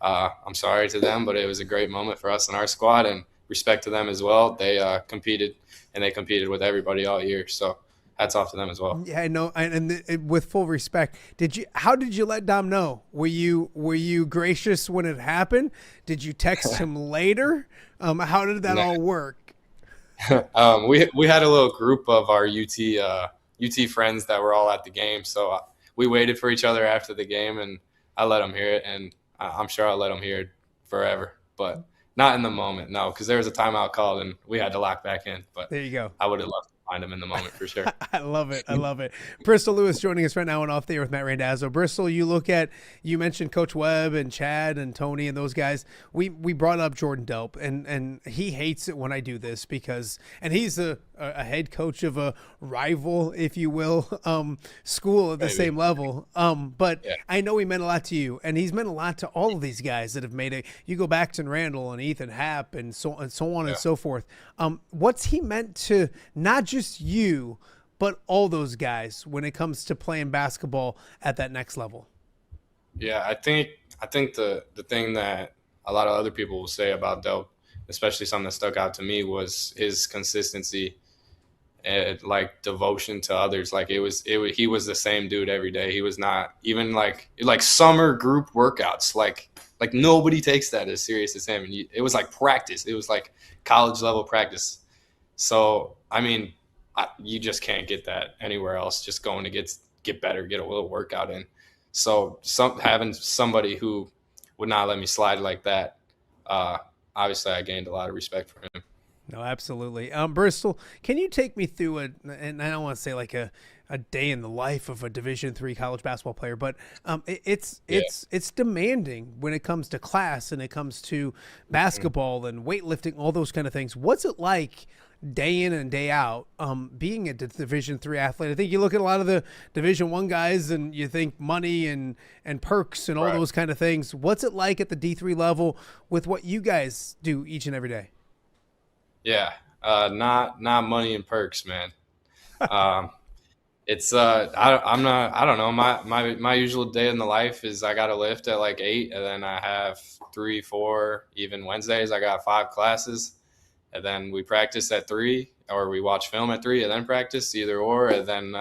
I'm sorry to them, but it was a great moment for us and our squad, and respect to them as well. They competed, and they competed with everybody all year. So hats off to them as well. Yeah, I know, and with full respect, how did you let Dom know? Were you gracious when it happened? Did you text him later? How did that all work? We had a little group of our UT friends that were all at the game, so we waited for each other after the game, and I let them hear it, and I'm sure I'll let them hear it forever, but not in the moment, no, because there was a timeout called and we had to lock back in. But there you go. I would have loved to find him in the moment for sure. I love it. Bristol Lewis joining us right now on Off the Air with Matt Randazzo. Bristol, you mentioned Coach Webb and Chad and Tony and those guys. We brought up Jordan Delp, and he hates it when I do this because he's a head coach of a rival, if you will, school at the same level. But I know he meant a lot to you, and he's meant a lot to all of these guys that have made it. You go back to Randall and Ethan Happ and so on and so forth. What's he meant to not just you, but all those guys when it comes to playing basketball at that next level? Yeah, I think the thing that a lot of other people will say about Delp, especially something that stuck out to me, was his consistency and like devotion to others. Like he was the same dude every day. He was not even like summer group workouts. Like nobody takes that as serious as him. And it was like practice. It was like college level practice. So, I mean, you just can't get that anywhere else. Just going to get better, get a little workout in. So having somebody who would not let me slide like that, obviously I gained a lot of respect for him. No, absolutely. Bristol, can you take me through and I don't want to say like a day in the life of a Division III college basketball player, but it's demanding when it comes to class and it comes to basketball and weightlifting, all those kind of things. What's it like day in and day out being a Division III athlete? I think you look at a lot of the Division I guys and you think money and perks and all those kind of things. What's it like at the D3 level with what you guys do each and every day? Yeah, Not money and perks, man. It's I don't know. My usual day in the life is I got to lift at like 8, and then I have 3, 4, even Wednesdays I got 5 classes, and then we practice at 3, or we watch film at 3 and then practice, either or, and then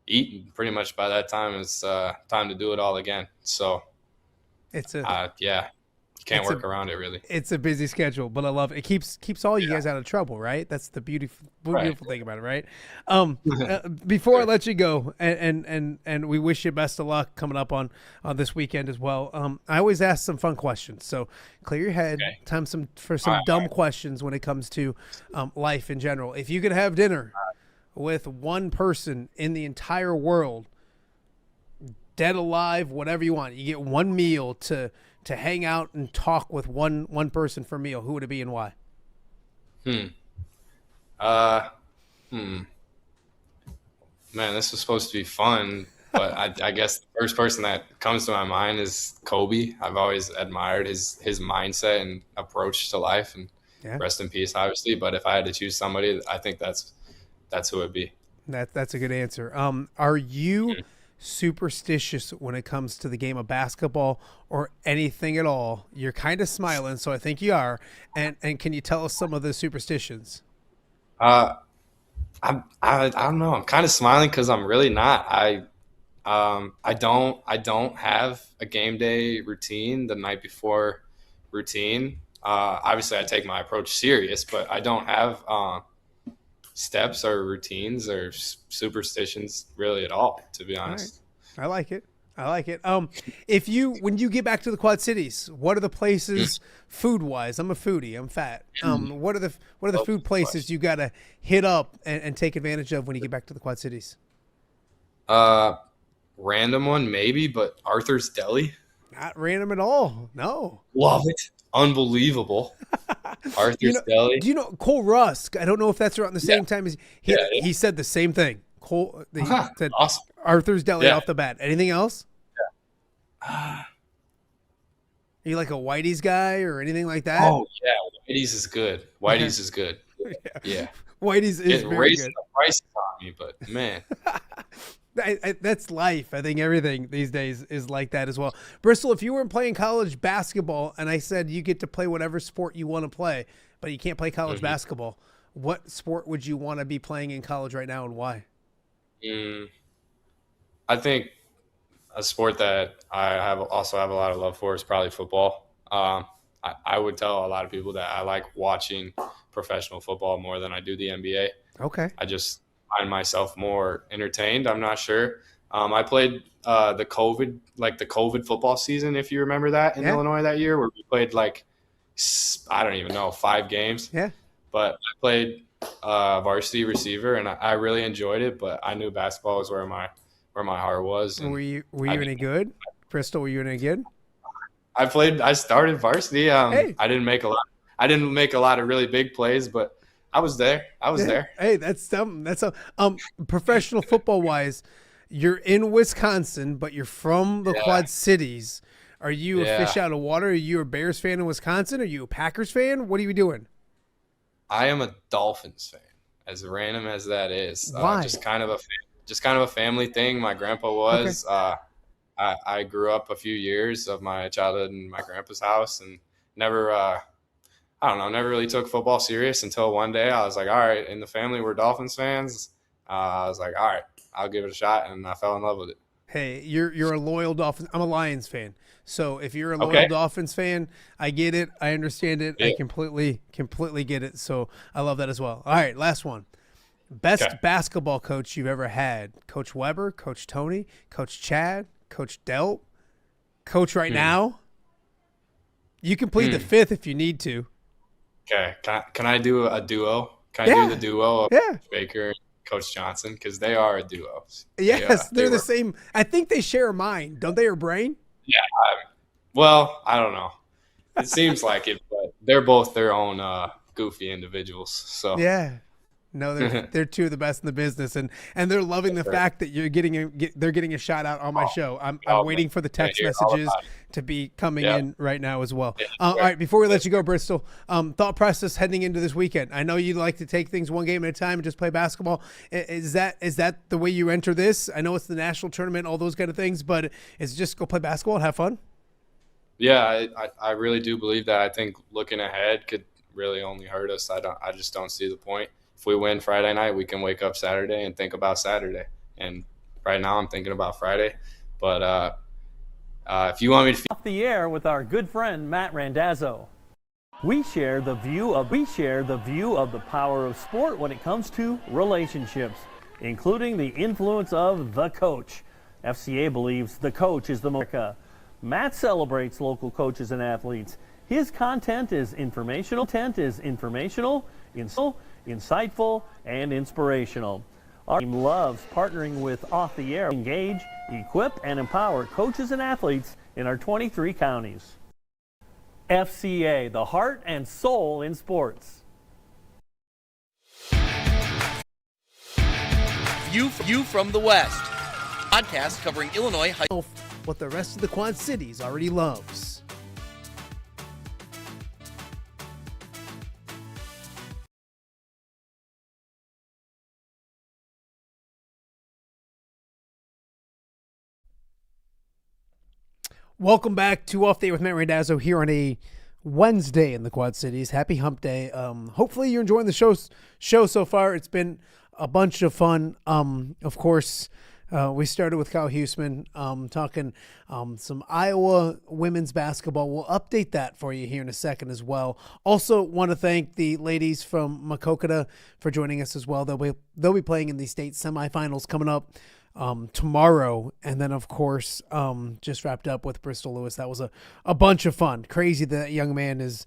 eat. Pretty much by that time it's time to do it all again. So it's can't work around it really. It's a busy schedule, but I love it. It keeps all you guys out of trouble, right? That's the beautiful thing about it, right? Before I let you go, and we wish you best of luck coming up on this weekend as well. I always ask some fun questions, so clear your head. Okay. Time for some dumb questions when it comes to life in general. If you could have dinner with one person in the entire world, dead, alive, whatever you want, you get one meal to hang out and talk with one person for a meal, who would it be and why? Man, this was supposed to be fun, but I guess the first person that comes to my mind is Kobe. I've always admired his mindset and approach to life, and rest in peace, obviously. But if I had to choose somebody, I think that's who it'd be. That's a good answer. Are you superstitious when it comes to the game of basketball or anything at all? You're kind of smiling, so I think you are. And can you tell us some of the superstitions? I don't know. I'm kind of smiling because I'm really not. I don't have a game day routine, the night before routine. Obviously, I take my approach serious, but I don't have steps or routines or superstitions really at all, to be honest. Right. I like it. When you get back to the Quad Cities, what are the places food wise? I'm a foodie. I'm fat. What are the food places you got to hit up and take advantage of when you get back to the Quad Cities? Random one maybe, but Arthur's Deli. Not random at all. No. Love it. Unbelievable. Arthur's Deli. Do you know Cole Rusk? I don't know if that's around the same time as he said the same thing. Cole said awesome. Arthur's Deli off the bat. Anything else? Yeah. Are you like a Whitey's guy or anything like that? Oh yeah, Whitey's is good. Whitey's is good. Yeah. Whitey's is very raising good. the prices on me, but man. That's life. I think everything these days is like that as well. Bristol, if you weren't playing college basketball and I said you get to play whatever sport you want to play, but you can't play college basketball, what sport would you want to be playing in college right now and why? I think a sport that I also have a lot of love for is probably football. I would tell a lot of people that I like watching professional football more than I do the NBA. Okay. I just find myself more entertained. I'm not sure. I played the COVID football season, if you remember that, in Illinois that year, where we played I don't even know, 5 games. Yeah. But I played varsity receiver, and I really enjoyed it. But I knew basketball was where my heart was. Were you any good, Bristol? Were you any good? I started varsity. I didn't make a lot of really big plays, but I was there. There. Hey, that's something. That's professional football wise. You're in Wisconsin, but you're from the Quad Cities. Are you a fish out of water? Are you a Bears fan in Wisconsin? Are you a Packers fan? What are you doing? I am a Dolphins fan, as random as that is. Why? Just kind of a family thing. My grandpa was. Okay. I grew up a few years of my childhood in my grandpa's house, and never really took football serious until one day I was like, all right, in the family we're Dolphins fans. I was like, all right, I'll give it a shot, and I fell in love with it. Hey, you're a loyal Dolphins. I'm a Lions fan. So if you're a loyal Dolphins fan, I get it. I understand it. Yeah. I completely get it. So I love that as well. All right, last one. Best basketball coach you've ever had. Coach Weber, Coach Tony, Coach Chad, Coach Delp, Coach right now. You can plead the fifth if you need to. Okay. Can I do a duo? Can I do the duo of Coach Baker and Coach Johnson? Because they are a duo. Yes, they're the same. I think they share a mind. Don't they, or brain? Yeah. Well, I don't know. It seems like it, but they're both their own goofy individuals. So yeah. No, they're two of the best in the business, and they're loving the fact that they're getting a shout out on my show. I'm waiting for the text messages to be coming in right now as well. All right, before we let you go, Bristol, thought process heading into this weekend. I know you like to take things one game at a time and just play basketball. Is that the way you enter this? I know it's the national tournament, all those kind of things, but is it just go play basketball and have fun? Yeah, I really do believe that. I think looking ahead could really only hurt us. I just don't see the point. If we win Friday night, we can wake up Saturday and think about Saturday. And right now I'm thinking about Friday. But if you want me to off the air with our good friend Matt Randazzo, we share the view of the power of sport when it comes to relationships, including the influence of the coach. FCA believes the coach is the America. Matt celebrates local coaches and athletes. His content is informational, insightful, and inspirational. Our team loves partnering with Off the Air, engage, equip, and empower coaches and athletes in our 23 counties. FCA, the heart and soul in sports. View from the West, podcast covering Illinois high school. What the rest of the Quad Cities already loves. Welcome back to Off the Air with Matt Randazzo here on a Wednesday in the Quad Cities. Happy Hump Day. Hopefully you're enjoying the show so far. It's been a bunch of fun. Of course, we started with Kyle Huesmann talking some Iowa women's basketball. We'll update that for you here in a second as well. Also want to thank the ladies from Maquoketa for joining us as well. They'll be playing in the state semifinals coming up tomorrow, and then of course just wrapped up with Bristol Lewis. That was a bunch of fun. Crazy that young man is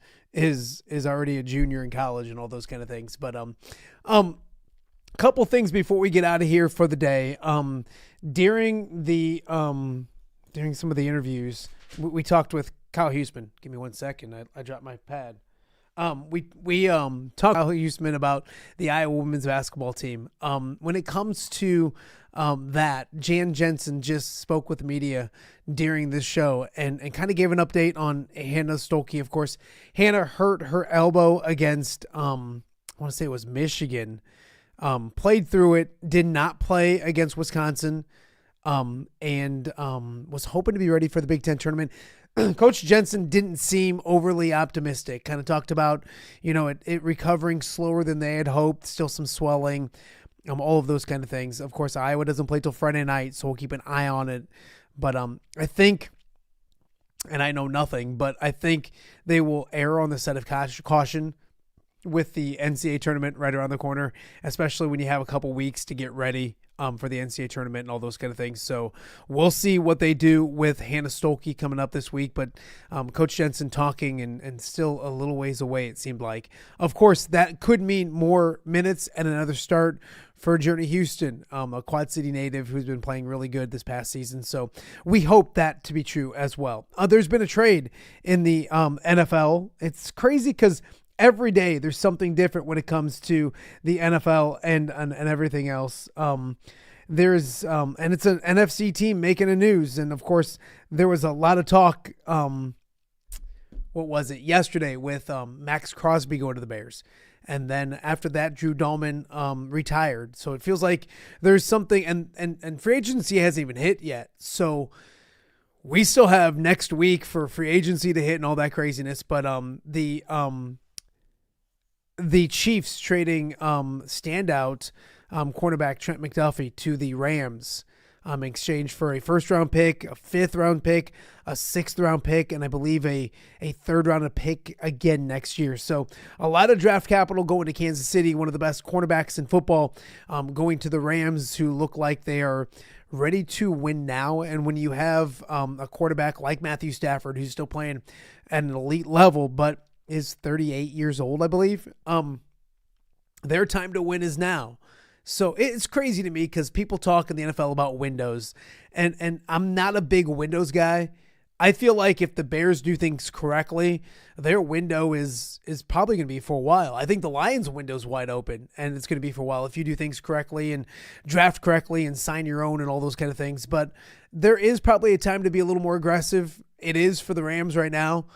already a junior in college and all those kind of things. But couple things before we get out of here for the day. During some of the interviews, we talked with Kyle Huesmann. Give me 1 second. I dropped my pad. We talked to Kyle Huesmann about the Iowa women's basketball team. When it comes to that, Jan Jensen just spoke with the media during this show and kind of gave an update on Hannah Stolke. Of course, Hannah hurt her elbow against, I want to say it was Michigan. Played through it, did not play against Wisconsin, and was hoping to be ready for the Big Ten tournament. Coach Jensen didn't seem overly optimistic. Kind of talked about, it recovering slower than they had hoped, still some swelling, all of those kind of things. Of course, Iowa doesn't play till Friday night, so we'll keep an eye on it. But I think, and I know nothing, but I think they will err on the side of caution with the NCAA tournament right around the corner, especially when you have a couple weeks to get ready for the NCAA tournament and all those kind of things. So we'll see what they do with Hannah Stolke coming up this week. But Coach Jensen talking and still a little ways away, it seemed like. Of course, that could mean more minutes and another start for Journey Houston, a Quad City native who's been playing really good this past season. So we hope that to be true as well. There's been a trade in the NFL. It's crazy because every day there's something different when it comes to the NFL and everything else. There's and it's an NFC team making a news. And of course there was a lot of talk. What was it yesterday with Max Crosby going to the Bears. And then after that, Drew Dahlman retired. So it feels like there's something, and free agency hasn't even hit yet. So we still have next week for free agency to hit and all that craziness. But the Chiefs trading standout cornerback Trent McDuffie to the Rams in exchange for a first-round pick, a fifth-round pick, a sixth-round pick, and I believe a third-round pick again next year. So a lot of draft capital going to Kansas City, one of the best cornerbacks in football, going to the Rams, who look like they are ready to win now. And when you have a quarterback like Matthew Stafford, who's still playing at an elite level, but is 38 years old, I believe, their time to win is now. So it's crazy to me because people talk in the NFL about windows, and I'm not a big windows guy. I feel like if the Bears do things correctly, their window is probably going to be for a while. I think the Lions' window is wide open, and it's going to be for a while if you do things correctly and draft correctly and sign your own and all those kind of things. But there is probably a time to be a little more aggressive. It is for the Rams right now.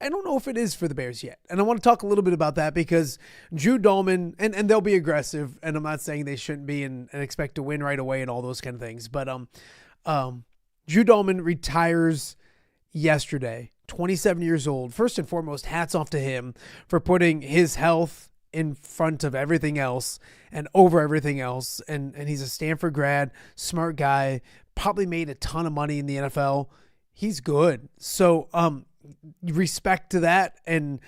I don't know if it is for the Bears yet. And I want to talk a little bit about that because Drew Dahlman, and they'll be aggressive, and I'm not saying they shouldn't be and expect to win right away and all those kind of things. But Drew Dahlman retires yesterday, 27 years old. First and foremost, hats off to him for putting his health in front of everything else and over everything else. And he's a Stanford grad, smart guy, probably made a ton of money in the NFL. He's good. So respect to that and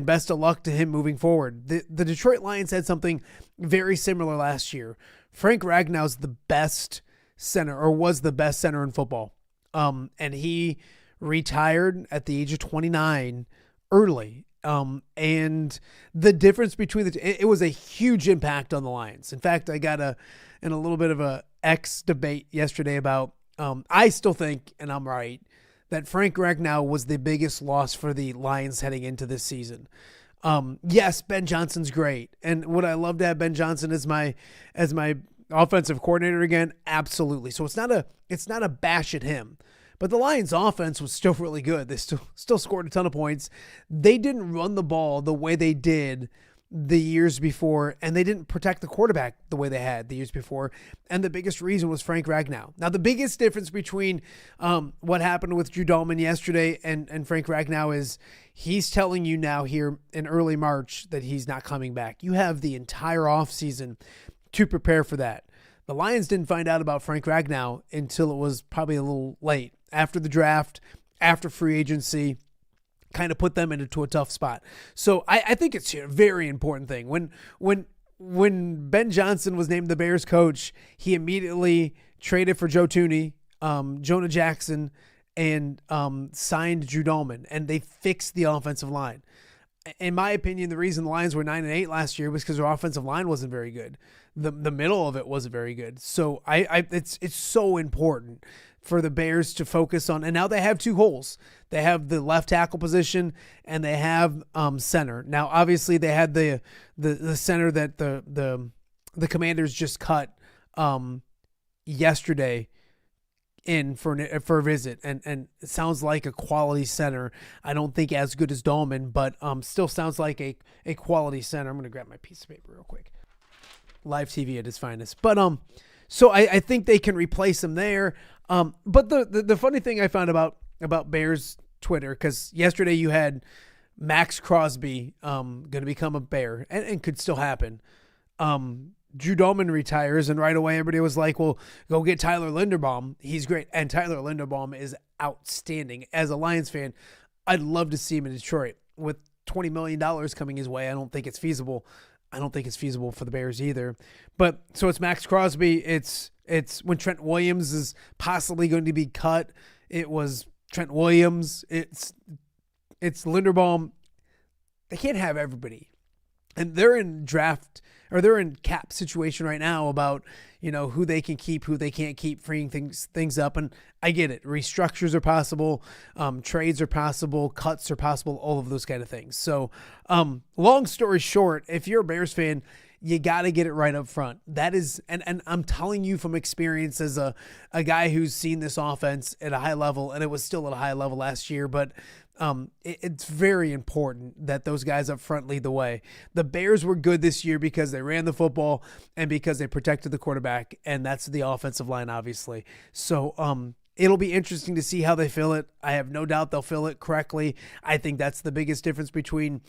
best of luck to him moving forward. The Detroit Lions had something very similar last year. Frank Ragnow's the best center, or was the best center in football. And he retired at the age of 29 early. And the difference between it was a huge impact on the Lions. In fact, I got in a little bit of a X debate yesterday about, I still think, and I'm right, that Frank Ragnow was the biggest loss for the Lions heading into this season. Yes, Ben Johnson's great. And would I love to have Ben Johnson as my offensive coordinator again? Absolutely. So it's not a bash at him. But the Lions offense was still really good. They still scored a ton of points. They didn't run the ball the way they did the years before, and they didn't protect the quarterback the way they had the years before. And the biggest reason was Frank Ragnow. Now, the biggest difference between what happened with Drew Dahlman yesterday and Frank Ragnow is he's telling you now here in early March that he's not coming back. You have the entire offseason to prepare for that. The Lions didn't find out about Frank Ragnow until it was probably a little late. After the draft, after free agency, kind of put them into a tough spot. So I think it's a very important thing. When Ben Johnson was named the Bears coach, he immediately traded for Joe Tooney, Jonah Jackson, and signed Drew Dahlman, and they fixed the offensive line. In my opinion, the reason the Lions were 9-8 last year was because their offensive line wasn't very good. The middle of it wasn't very good. So it's so important for the Bears to focus on. And now they have two holes. They have the left tackle position and they have center. Now, obviously, they had the center that the Commanders just cut yesterday in for a visit, and it sounds like a quality center. I don't think as good as Dahlman, but still sounds like a quality center. I'm going to grab my piece of paper real quick. Live TV at its finest. But so I think they can replace him there. But the funny thing I found about Bears Twitter, because yesterday you had Max Crosby going to become a Bear, and could still happen. Drew Dahlman retires, and right away everybody was like, well, go get Tyler Linderbaum. He's great. And Tyler Linderbaum is outstanding. As a Lions fan, I'd love to see him in Detroit. With $20 million coming his way, I don't think it's feasible. I don't think it's feasible for the Bears either. But so it's Max Crosby. It's when Trent Williams is possibly going to be cut. It was Trent Williams. It's Linderbaum. They can't have everybody. And they're in draft, or they're in cap situation right now about, who they can keep, who they can't keep, freeing things up. And I get it. Restructures are possible. Trades are possible. Cuts are possible. All of those kind of things. So long story short, if you're a Bears fan, you got to get it right up front. That is, and I'm telling you from experience as a guy who's seen this offense at a high level, and it was still at a high level last year, but it's very important that those guys up front lead the way. The Bears were good this year because they ran the football and because they protected the quarterback, and that's the offensive line, obviously. So it'll be interesting to see how they fill it. I have no doubt they'll fill it correctly. I think that's the biggest difference between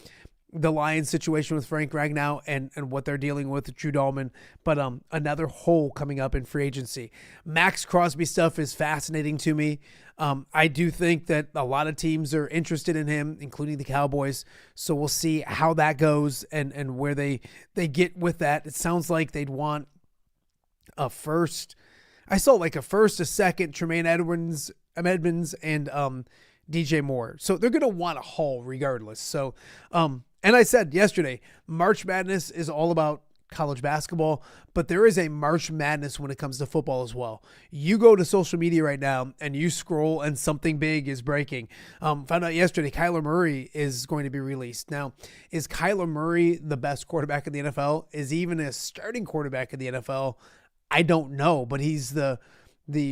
the Lions situation with Frank Ragnow and what they're dealing with Drew Dahlman. But another hole coming up in free agency. Max Crosby stuff is fascinating to me. I do think that a lot of teams are interested in him, including the Cowboys. So we'll see how that goes and where they get with that. It sounds like they'd want a first. I saw like a first, a second, Tremaine Edmonds, and DJ Moore. So they're going to want a haul regardless. So, and I said yesterday, March Madness is all about college basketball, but there is a March Madness when it comes to football as well. You go to social media right now and you scroll and something big is breaking. Found out yesterday Kyler Murray is going to be released. Now, is Kyler Murray the best quarterback in the NFL? Is he even a starting quarterback in the NFL? I don't know, but he's the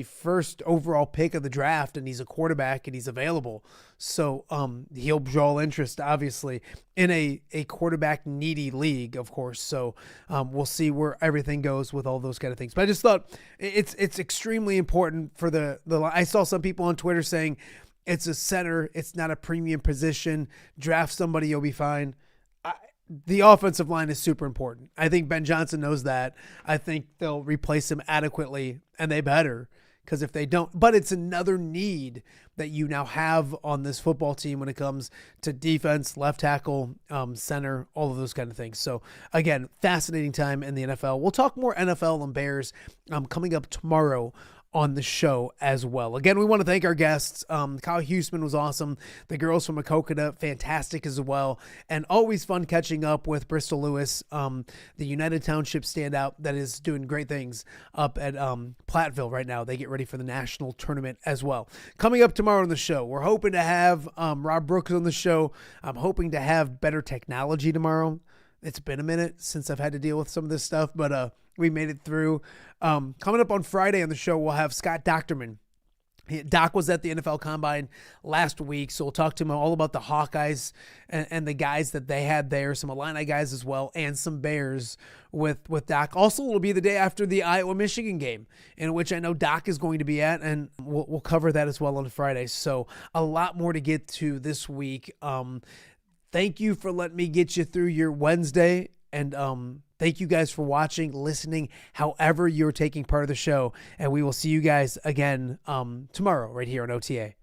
first overall pick of the draft, and he's a quarterback and he's available. So he'll draw interest, obviously, in a quarterback needy league, of course. So we'll see where everything goes with all those kind of things. But I just thought it's extremely important for the I saw some people on Twitter saying it's a center, it's not a premium position. Draft somebody, you'll be fine. The offensive line is super important. I think Ben Johnson knows that. I think they'll replace him adequately, and they better, because if they don't, but it's another need that you now have on this football team when it comes to defense, left tackle, center, all of those kind of things. So again, fascinating time in the NFL. We'll talk more NFL and Bears coming up tomorrow on the show as well. Again, we want to thank our guests. Kyle Huesmann was awesome. The girls from Maquoketa, fantastic as well. And always fun catching up with Bristol Lewis, the United Township standout that is doing great things up at Platteville right now. They get ready for the national tournament as well. Coming up tomorrow on the show, we're hoping to have Rob Brooks on the show. I'm hoping to have better technology tomorrow. It's been a minute since I've had to deal with some of this stuff, but we made it through. Coming up on Friday on the show, we'll have Scott Docterman. Doc was at the NFL Combine last week, so we'll talk to him all about the Hawkeyes and the guys that they had there, some Illini guys as well, and some Bears with Doc. Also, it'll be the day after the Iowa-Michigan game, in which I know Doc is going to be at, and we'll cover that as well on Friday. So a lot more to get to this week. Thank you for letting me get you through your Wednesday, and thank you guys for watching, listening, however you're taking part of the show. And we will see you guys again tomorrow right here on OTA.